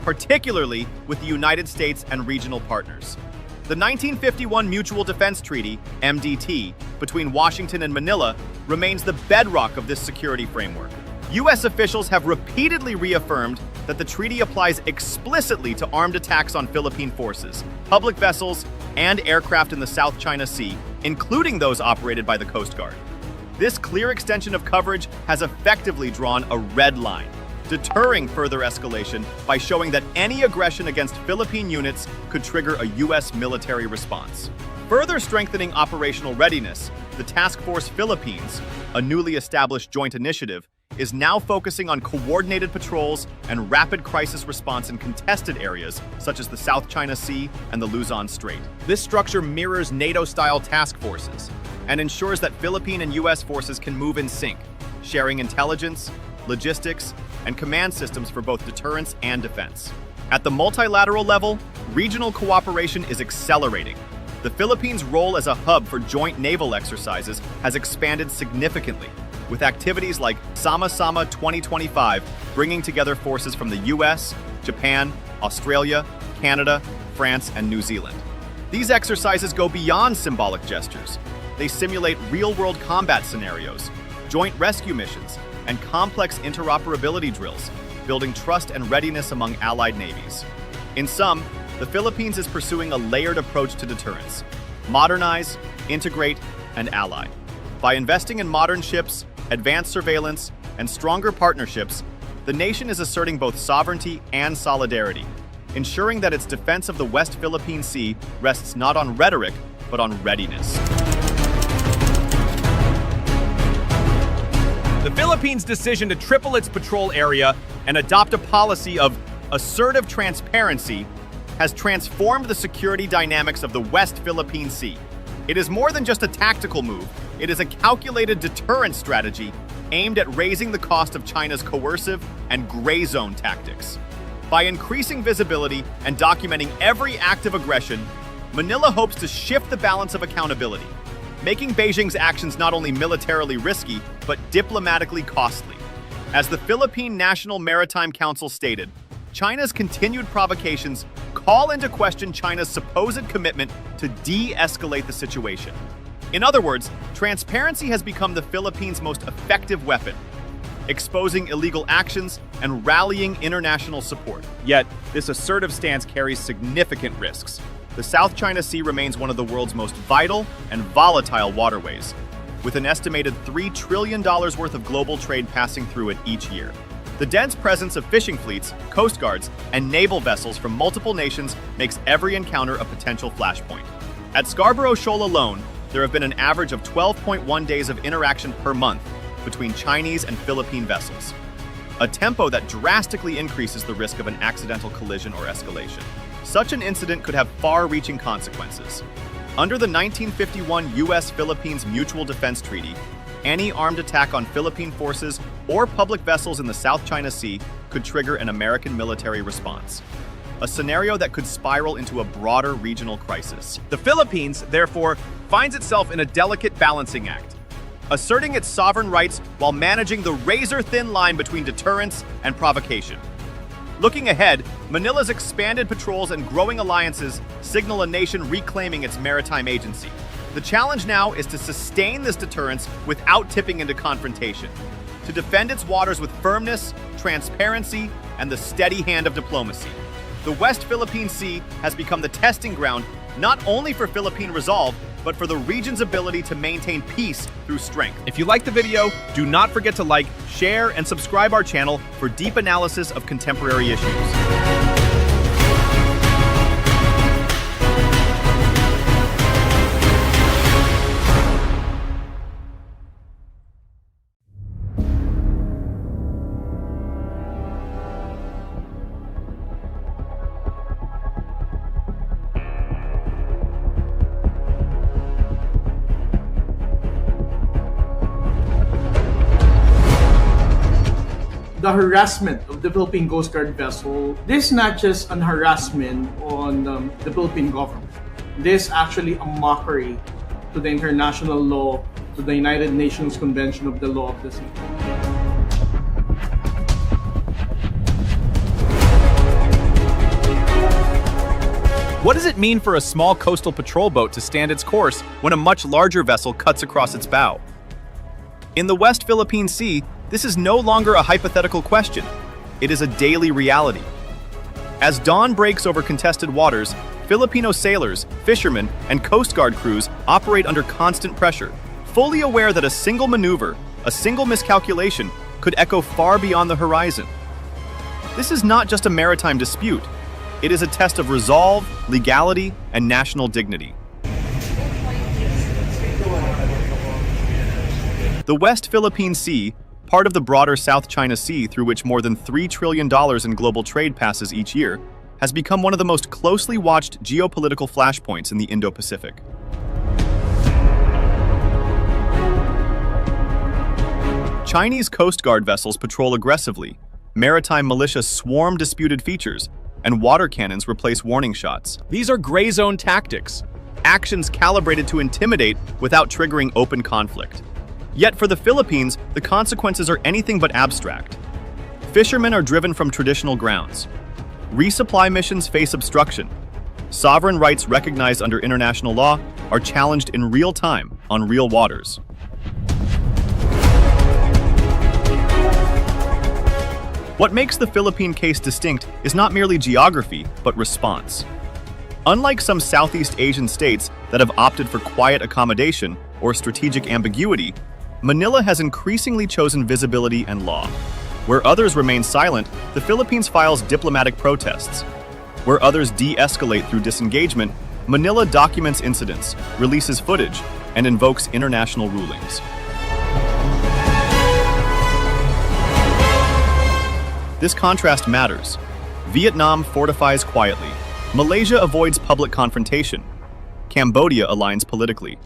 particularly with the United States and regional partners. The 1951 Mutual Defense Treaty, MDT, between Washington and Manila remains the bedrock of this security framework. U.S. officials have repeatedly reaffirmed that the treaty applies explicitly to armed attacks on Philippine forces, public vessels, and aircraft in the South China Sea, including those operated by the Coast Guard. This clear extension of coverage has effectively drawn a red line, deterring further escalation by showing that any aggression against Philippine units could trigger a U.S. military response. Further strengthening operational readiness, the Task Force Philippines, a newly established joint initiative, is now focusing on coordinated patrols and rapid crisis response in contested areas such as the South China Sea and the Luzon Strait. This structure mirrors NATO-style task forces and ensures that Philippine and U.S. forces can move in sync, sharing intelligence, logistics, and command systems for both deterrence and defense. At the multilateral level, regional cooperation is accelerating. The Philippines' role as a hub for joint naval exercises has expanded significantly, with activities like Sama-Sama 2025 bringing together forces from the US, Japan, Australia, Canada, France, and New Zealand. These exercises go beyond symbolic gestures. They simulate real-world combat scenarios, joint rescue missions, and complex interoperability drills, building trust and readiness among allied navies. In sum, the Philippines is pursuing a layered approach to deterrence: modernize, integrate, and ally. By investing in modern ships, advanced surveillance, and stronger partnerships, the nation is asserting both sovereignty and solidarity, ensuring that its defense of the West Philippine Sea rests not on rhetoric, but on readiness. The Philippines' decision to triple its patrol area and adopt a policy of assertive transparency has transformed the security dynamics of the West Philippine Sea. It is more than just a tactical move. It is a calculated deterrence strategy aimed at raising the cost of China's coercive and gray zone tactics. By increasing visibility and documenting every act of aggression, Manila hopes to shift the balance of accountability, making Beijing's actions not only militarily risky, but diplomatically costly. As the Philippine National Maritime Council stated, China's continued provocations call into question China's supposed commitment to de-escalate the situation. In other words, transparency has become the Philippines' most effective weapon, exposing illegal actions and rallying international support. Yet, this assertive stance carries significant risks. The South China Sea remains one of the world's most vital and volatile waterways, with an estimated $3 trillion worth of global trade passing through it each year. The dense presence of fishing fleets, coast guards, and naval vessels from multiple nations makes every encounter a potential flashpoint. At Scarborough Shoal alone, there have been an average of 12.1 days of interaction per month between Chinese and Philippine vessels, a tempo that drastically increases the risk of an accidental collision or escalation. Such an incident could have far-reaching consequences. Under the 1951 U.S.-Philippines Mutual Defense Treaty, any armed attack on Philippine forces or public vessels in the South China Sea could trigger an American military response, a scenario that could spiral into a broader regional crisis. The Philippines, therefore, finds itself in a delicate balancing act, asserting its sovereign rights while managing the razor-thin line between deterrence and provocation. Looking ahead, Manila's expanded patrols and growing alliances signal a nation reclaiming its maritime agency. The challenge now is to sustain this deterrence without tipping into confrontation, to defend its waters with firmness, transparency, and the steady hand of diplomacy. The West Philippine Sea has become the testing ground not only for Philippine resolve, but for the region's ability to maintain peace through strength. If you liked the video, do not forget to like, share, and subscribe our channel for deep analysis of contemporary issues. The harassment of the Philippine Coast Guard vessel, this is not just an harassment on the Philippine government. This is actually a mockery to the international law, to the United Nations Convention of the Law of the Sea. What does it mean for a small coastal patrol boat to stand its course when a much larger vessel cuts across its bow? In the West Philippine Sea, this is no longer a hypothetical question. It is a daily reality. As dawn breaks over contested waters, Filipino sailors, fishermen, and Coast Guard crews operate under constant pressure, fully aware that a single maneuver, a single miscalculation, could echo far beyond the horizon. This is not just a maritime dispute. It is a test of resolve, legality, and national dignity. The West Philippine Sea, part of the broader South China Sea through which more than $3 trillion in global trade passes each year, has become one of the most closely watched geopolitical flashpoints in the Indo-Pacific. Chinese Coast Guard vessels patrol aggressively, maritime militia swarm disputed features, and water cannons replace warning shots. These are gray zone tactics, actions calibrated to intimidate without triggering open conflict. Yet for the Philippines, the consequences are anything but abstract. Fishermen are driven from traditional grounds. Resupply missions face obstruction. Sovereign rights recognized under international law are challenged in real time on real waters. What makes the Philippine case distinct is not merely geography, but response. Unlike some Southeast Asian states that have opted for quiet accommodation or strategic ambiguity, Manila has increasingly chosen visibility and law. Where others remain silent, the Philippines files diplomatic protests. Where others de-escalate through disengagement, Manila documents incidents, releases footage, and invokes international rulings. This contrast matters. Vietnam fortifies quietly. Malaysia avoids public confrontation. Cambodia aligns politically.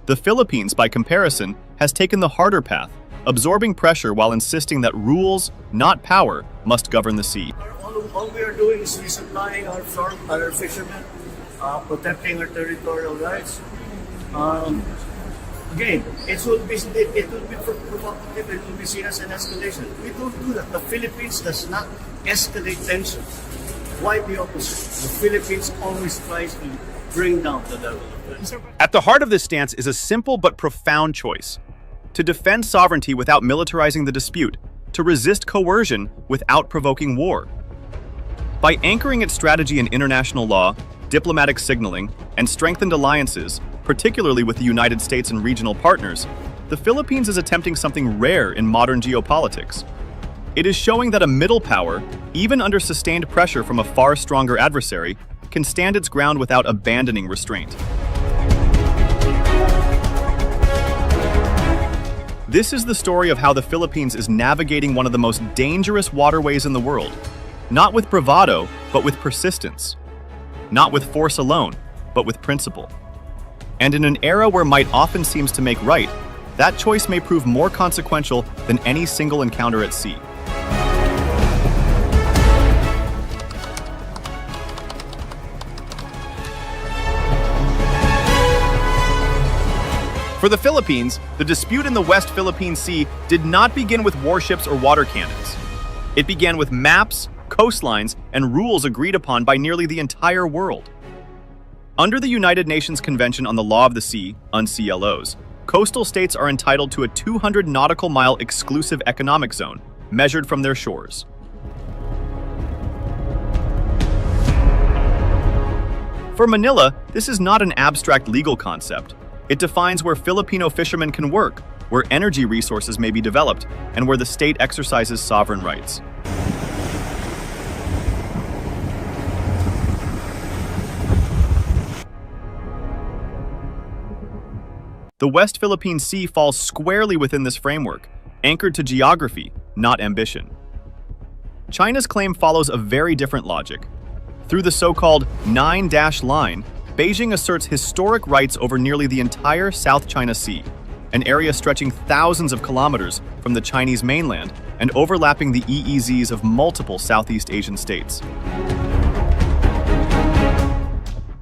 The Philippines, by comparison, has taken the harder path, absorbing pressure while insisting that rules, not power, must govern the sea. All we are doing is resupplying our fishermen, protecting our territorial rights. Again, it will be provocative, it will be seen as an escalation. We don't do that. The Philippines does not escalate tension. Quite the opposite. The Philippines always tries to bring down the level of tension. At the heart of this stance is a simple but profound choice: to defend sovereignty without militarizing the dispute, to resist coercion without provoking war. By anchoring its strategy in international law, diplomatic signaling, and strengthened alliances, particularly with the United States and regional partners, the Philippines is attempting something rare in modern geopolitics. It is showing that a middle power, even under sustained pressure from a far stronger adversary, can stand its ground without abandoning restraint. This is the story of how the Philippines is navigating one of the most dangerous waterways in the world, not with bravado, but with persistence. Not with force alone, but with principle. And in an era where might often seems to make right, that choice may prove more consequential than any single encounter at sea. For the Philippines, the dispute in the West Philippine Sea did not begin with warships or water cannons. It began with maps, coastlines, and rules agreed upon by nearly the entire world. Under the United Nations Convention on the Law of the Sea, UNCLOS, coastal states are entitled to a 200 nautical mile exclusive economic zone, measured from their shores. For Manila, this is not an abstract legal concept. It defines where Filipino fishermen can work, where energy resources may be developed, and where the state exercises sovereign rights. The West Philippine Sea falls squarely within this framework, anchored to geography, not ambition. China's claim follows a very different logic. Through the so-called 9-dash line, Beijing asserts historic rights over nearly the entire South China Sea, an area stretching thousands of kilometers from the Chinese mainland and overlapping the EEZs of multiple Southeast Asian states.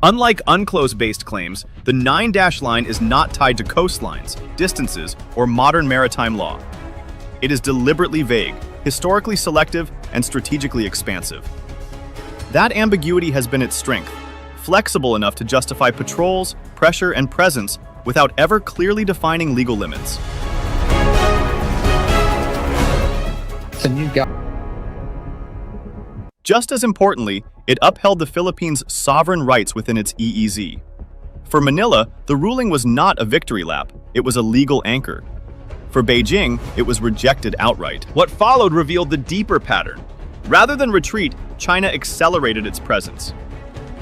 Unlike UNCLOS-based claims, the 9-dash line is not tied to coastlines, distances, or modern maritime law. It is deliberately vague, historically selective, and strategically expansive. That ambiguity has been its strength, flexible enough to justify patrols, pressure, and presence without ever clearly defining legal limits. Just as importantly, it upheld the Philippines' sovereign rights within its EEZ. For Manila, the ruling was not a victory lap, it was a legal anchor. For Beijing, it was rejected outright. What followed revealed the deeper pattern. Rather than retreat, China accelerated its presence.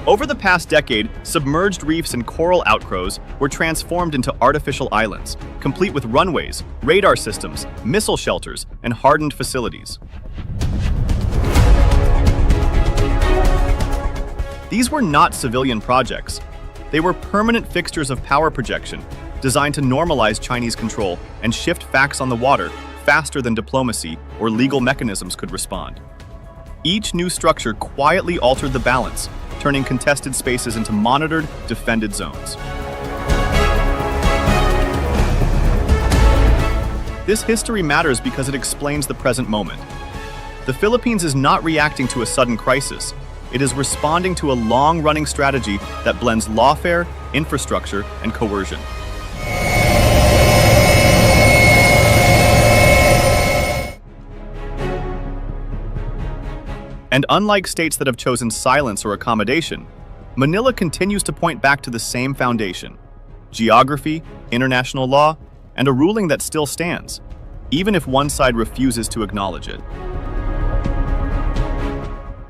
Over the past decade, submerged reefs and coral outcrows were transformed into artificial islands, complete with runways, radar systems, missile shelters, and hardened facilities. These were not civilian projects. They were permanent fixtures of power projection, designed to normalize Chinese control and shift facts on the water faster than diplomacy or legal mechanisms could respond. Each new structure quietly altered the balance, turning contested spaces into monitored, defended zones. This history matters because it explains the present moment. The Philippines is not reacting to a sudden crisis. It is responding to a long-running strategy that blends lawfare, infrastructure, and coercion. And unlike states that have chosen silence or accommodation, Manila continues to point back to the same foundation: geography, international law, and a ruling that still stands, even if one side refuses to acknowledge it.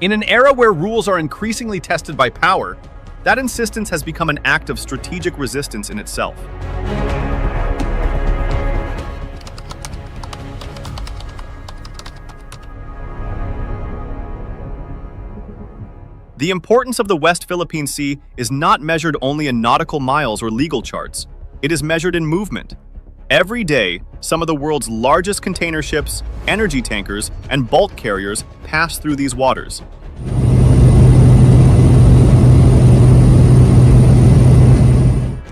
In an era where rules are increasingly tested by power, that insistence has become an act of strategic resistance in itself. The importance of the West Philippine Sea is not measured only in nautical miles or legal charts. It is measured in movement. Every day, some of the world's largest container ships, energy tankers, and bulk carriers pass through these waters.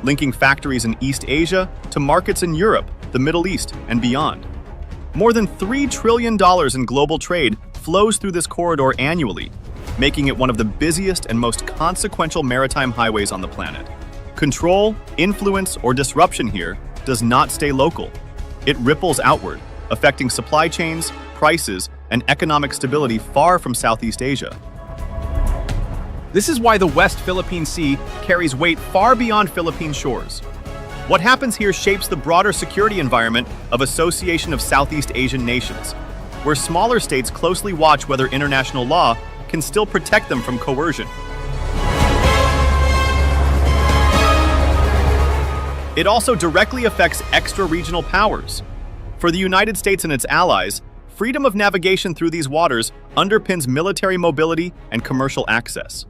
Linking factories in East Asia to markets in Europe, the Middle East, and beyond. More than $3 trillion in global trade flows through this corridor annually, making it one of the busiest and most consequential maritime highways on the planet. Control, influence, or disruption here does not stay local. It ripples outward, affecting supply chains, prices, and economic stability far from Southeast Asia. This is why the West Philippine Sea carries weight far beyond Philippine shores. What happens here shapes the broader security environment of Association of Southeast Asian Nations, where smaller states closely watch whether international law can still protect them from coercion. It also directly affects extra-regional powers. For the United States and its allies, freedom of navigation through these waters underpins military mobility and commercial access.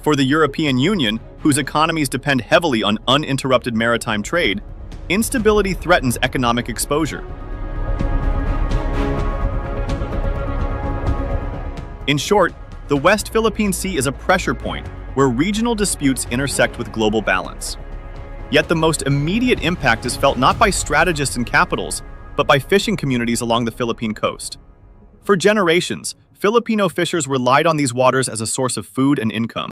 For the European Union, whose economies depend heavily on uninterrupted maritime trade, instability threatens economic exposure. In short, the West Philippine Sea is a pressure point where regional disputes intersect with global balance. Yet the most immediate impact is felt not by strategists in capitals, but by fishing communities along the Philippine coast. For generations, Filipino fishers relied on these waters as a source of food and income.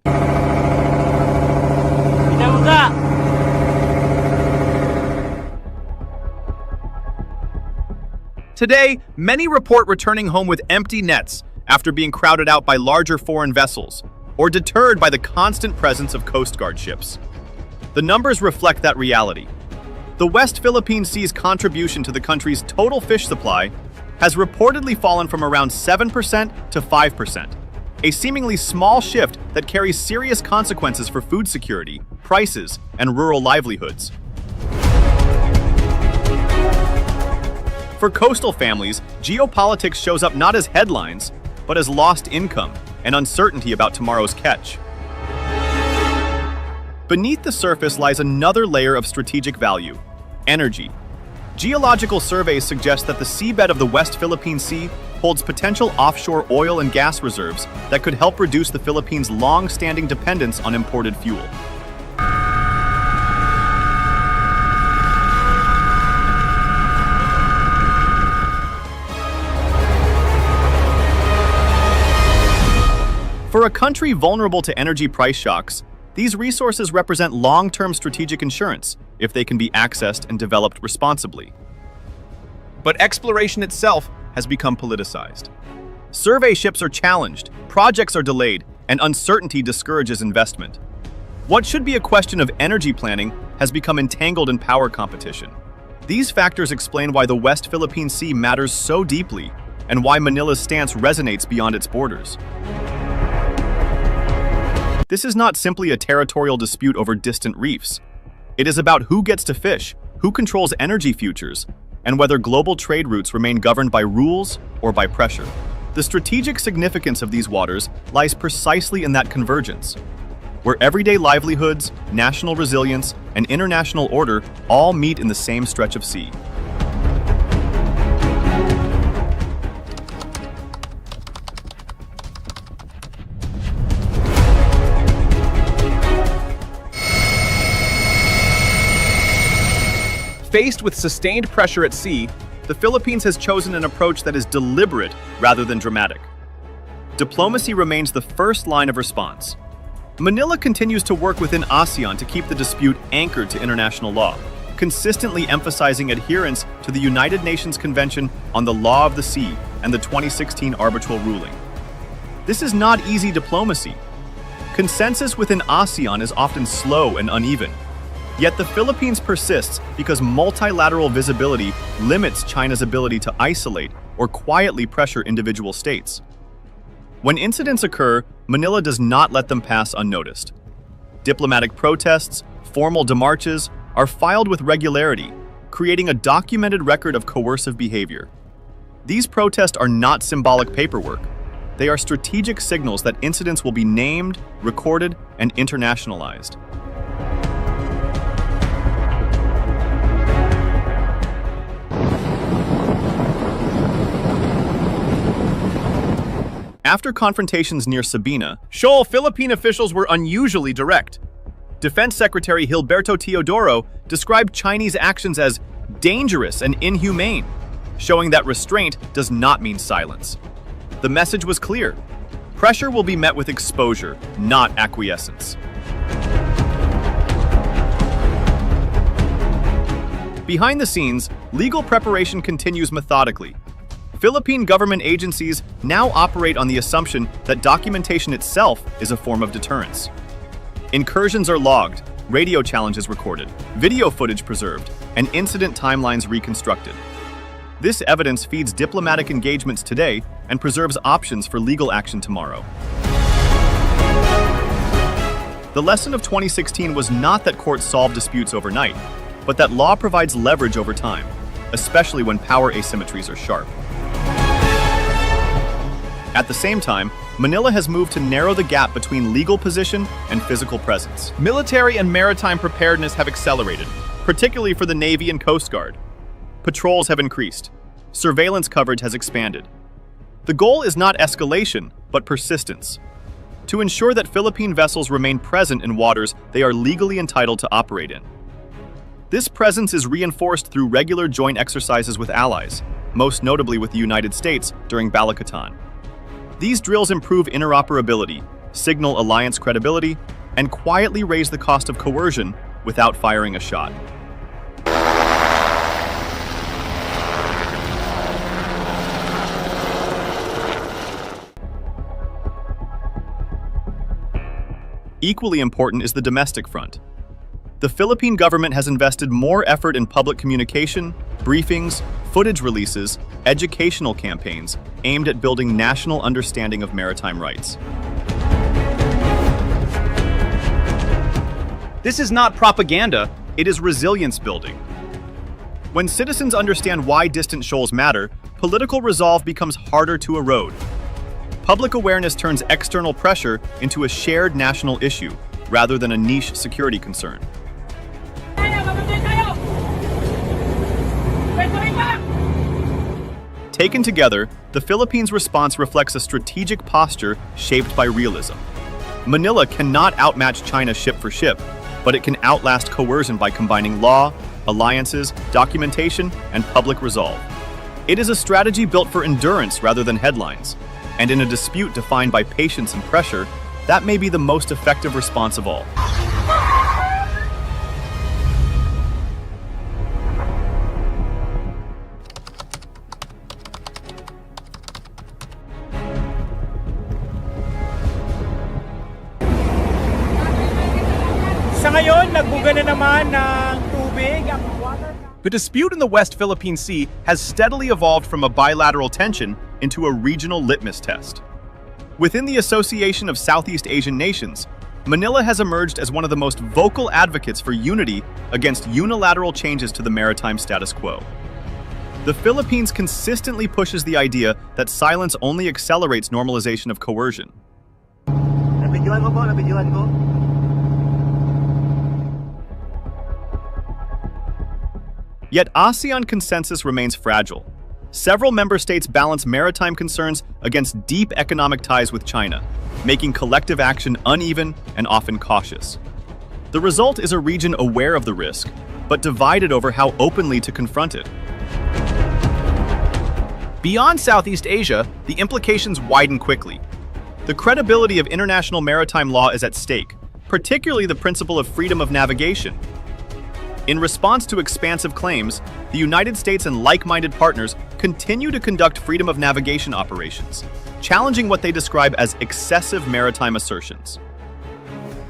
Today, many report returning home with empty nets after being crowded out by larger foreign vessels, or deterred by the constant presence of Coast Guard ships. The numbers reflect that reality. The West Philippine Sea's contribution to the country's total fish supply has reportedly fallen from around 7% to 5%, a seemingly small shift that carries serious consequences for food security, prices, and rural livelihoods. For coastal families, geopolitics shows up not as headlines, but as lost income and uncertainty about tomorrow's catch. Beneath the surface lies another layer of strategic value: energy. Geological surveys suggest that the seabed of the West Philippine Sea holds potential offshore oil and gas reserves that could help reduce the Philippines' long-standing dependence on imported fuel. For a country vulnerable to energy price shocks, these resources represent long-term strategic insurance if they can be accessed and developed responsibly. But exploration itself has become politicized. Survey ships are challenged, projects are delayed, and uncertainty discourages investment. What should be a question of energy planning has become entangled in power competition. These factors explain why the West Philippine Sea matters so deeply and why Manila's stance resonates beyond its borders. This is not simply a territorial dispute over distant reefs. It is about who gets to fish, who controls energy futures, and whether global trade routes remain governed by rules or by pressure. The strategic significance of these waters lies precisely in that convergence, where everyday livelihoods, national resilience, and international order all meet in the same stretch of sea. Faced with sustained pressure at sea, the Philippines has chosen an approach that is deliberate rather than dramatic. Diplomacy remains the first line of response. Manila continues to work within ASEAN to keep the dispute anchored to international law, consistently emphasizing adherence to the United Nations Convention on the Law of the Sea and the 2016 arbitral ruling. This is not easy diplomacy. Consensus within ASEAN is often slow and uneven. Yet the Philippines persists because multilateral visibility limits China's ability to isolate or quietly pressure individual states. When incidents occur, Manila does not let them pass unnoticed. Diplomatic protests, formal demarches are filed with regularity, creating a documented record of coercive behavior. These protests are not symbolic paperwork. They are strategic signals that incidents will be named, recorded, and internationalized. After confrontations near Sabina, Shoal, Philippine officials were unusually direct. Defense Secretary Gilberto Teodoro described Chinese actions as dangerous and inhumane, showing that restraint does not mean silence. The message was clear. Pressure will be met with exposure, not acquiescence. Behind the scenes, legal preparation continues methodically. Philippine government agencies now operate on the assumption that documentation itself is a form of deterrence. Incursions are logged, radio challenges recorded, video footage preserved, and incident timelines reconstructed. This evidence feeds diplomatic engagements today and preserves options for legal action tomorrow. The lesson of 2016 was not that courts solve disputes overnight, but that law provides leverage over time, especially when power asymmetries are sharp. At the same time, Manila has moved to narrow the gap between legal position and physical presence. Military and maritime preparedness have accelerated, particularly for the Navy and Coast Guard. Patrols have increased. Surveillance coverage has expanded. The goal is not escalation, but persistence. To ensure that Philippine vessels remain present in waters they are legally entitled to operate in. This presence is reinforced through regular joint exercises with allies, most notably with the United States during Balakatan. These drills improve interoperability, signal alliance credibility, and quietly raise the cost of coercion without firing a shot. Equally important is the domestic front. The Philippine government has invested more effort in public communication, briefings, footage releases, educational campaigns aimed at building national understanding of maritime rights. This is not propaganda, it is resilience building. When citizens understand why distant shoals matter, political resolve becomes harder to erode. Public awareness turns external pressure into a shared national issue, rather than a niche security concern. Taken together, the Philippines' response reflects a strategic posture shaped by realism. Manila cannot outmatch China ship for ship, but it can outlast coercion by combining law, alliances, documentation, and public resolve. It is a strategy built for endurance rather than headlines, and in a dispute defined by patience and pressure, that may be the most effective response of all. Sa ngayon, nagbuga na naman ng tubig ang water. The dispute in the West Philippine Sea has steadily evolved from a bilateral tension into a regional litmus test. Within the Association of Southeast Asian Nations, Manila has emerged as one of the most vocal advocates for unity against unilateral changes to the maritime status quo. The Philippines consistently pushes the idea that silence only accelerates normalization of coercion. Nabidyohan mo po, nabidyohan ko. Yet ASEAN consensus remains fragile. Several member states balance maritime concerns against deep economic ties with China, making collective action uneven and often cautious. The result is a region aware of the risk, but divided over how openly to confront it. Beyond Southeast Asia, the implications widen quickly. The credibility of international maritime law is at stake, particularly the principle of freedom of navigation. In response to expansive claims, the United States and like-minded partners continue to conduct freedom of navigation operations, challenging what they describe as excessive maritime assertions.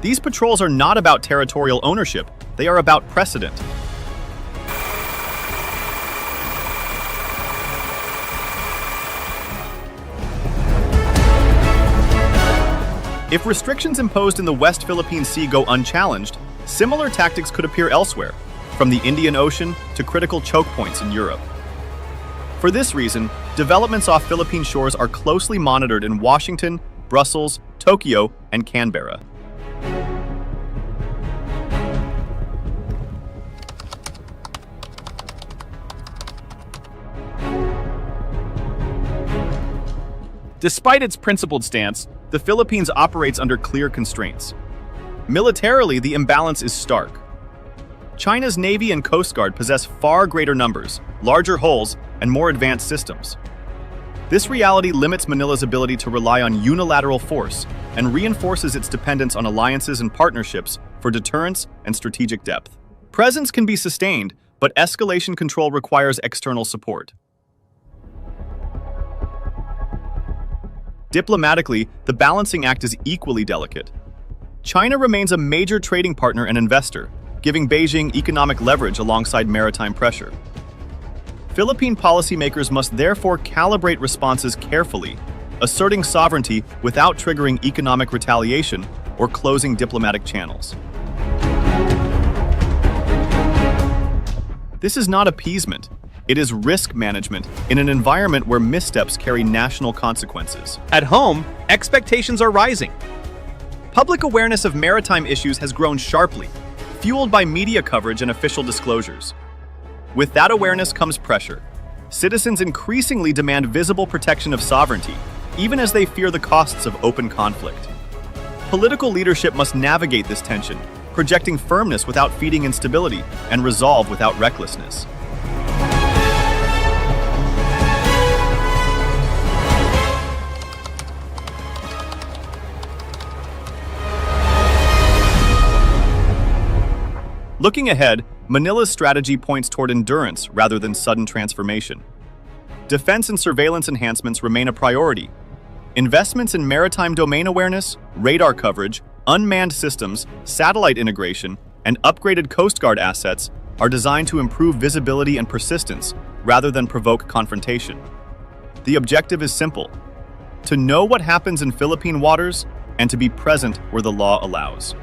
These patrols are not about territorial ownership, they are about precedent. If restrictions imposed in the West Philippine Sea go unchallenged, similar tactics could appear elsewhere, from the Indian Ocean to critical choke points in Europe. For this reason, developments off Philippine shores are closely monitored in Washington, Brussels, Tokyo, and Canberra. Despite its principled stance, the Philippines operates under clear constraints. Militarily, the imbalance is stark. China's Navy and Coast Guard possess far greater numbers, larger hulls, and more advanced systems. This reality limits Manila's ability to rely on unilateral force and reinforces its dependence on alliances and partnerships for deterrence and strategic depth. Presence can be sustained, but escalation control requires external support. Diplomatically, the balancing act is equally delicate. China remains a major trading partner and investor, giving Beijing economic leverage alongside maritime pressure. Philippine policymakers must therefore calibrate responses carefully, asserting sovereignty without triggering economic retaliation or closing diplomatic channels. This is not appeasement. It is risk management in an environment where missteps carry national consequences. At home, expectations are rising. Public awareness of maritime issues has grown sharply, fueled by media coverage and official disclosures. With that awareness comes pressure. Citizens increasingly demand visible protection of sovereignty, even as they fear the costs of open conflict. Political leadership must navigate this tension, projecting firmness without feeding instability and resolve without recklessness. Looking ahead, Manila's strategy points toward endurance rather than sudden transformation. Defense and surveillance enhancements remain a priority. Investments in maritime domain awareness, radar coverage, unmanned systems, satellite integration, and upgraded Coast Guard assets are designed to improve visibility and persistence rather than provoke confrontation. The objective is simple: to know what happens in Philippine waters and to be present where the law allows.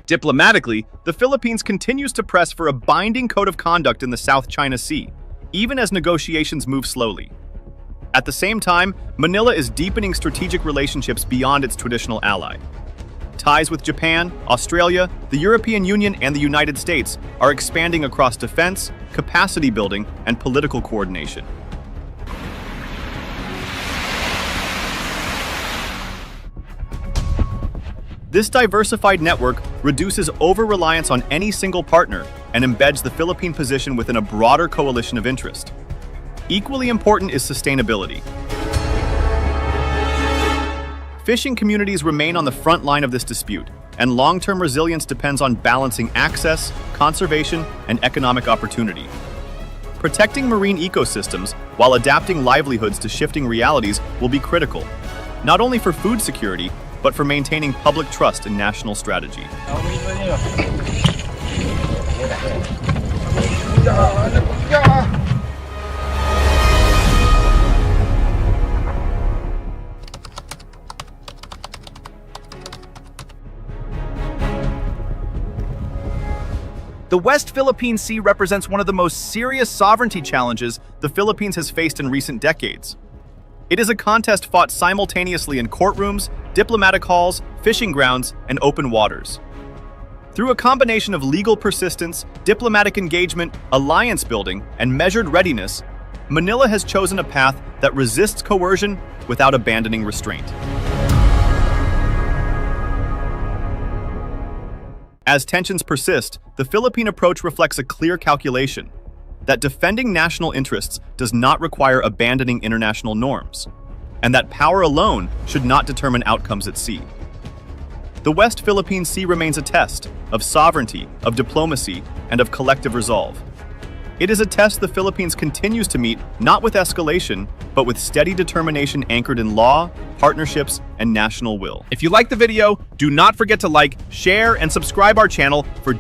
Diplomatically, the Philippines continues to press for a binding code of conduct in the South China Sea, even as negotiations move slowly. At the same time, Manila is deepening strategic relationships beyond its traditional ally. Ties with Japan, Australia, the European Union, and the United States are expanding across defense, capacity building, and political coordination. This diversified network reduces over-reliance on any single partner and embeds the Philippine position within a broader coalition of interest. Equally important is sustainability. Fishing communities remain on the front line of this dispute, and long-term resilience depends on balancing access, conservation, and economic opportunity. Protecting marine ecosystems while adapting livelihoods to shifting realities will be critical, not only for food security, but for maintaining public trust in national strategy. The West Philippine Sea represents one of the most serious sovereignty challenges the Philippines has faced in recent decades. It is a contest fought simultaneously in courtrooms, diplomatic halls, fishing grounds, and open waters. Through a combination of legal persistence, diplomatic engagement, alliance building, and measured readiness, Manila has chosen a path that resists coercion without abandoning restraint. As tensions persist, the Philippine approach reflects a clear calculation that defending national interests does not require abandoning international norms, and that power alone should not determine outcomes at sea. The West Philippine Sea remains a test of sovereignty, of diplomacy, and of collective resolve. It is a test the Philippines continues to meet, not with escalation, but with steady determination anchored in law, partnerships, and national will. If you like the video, do not forget to like, share, and subscribe our channel for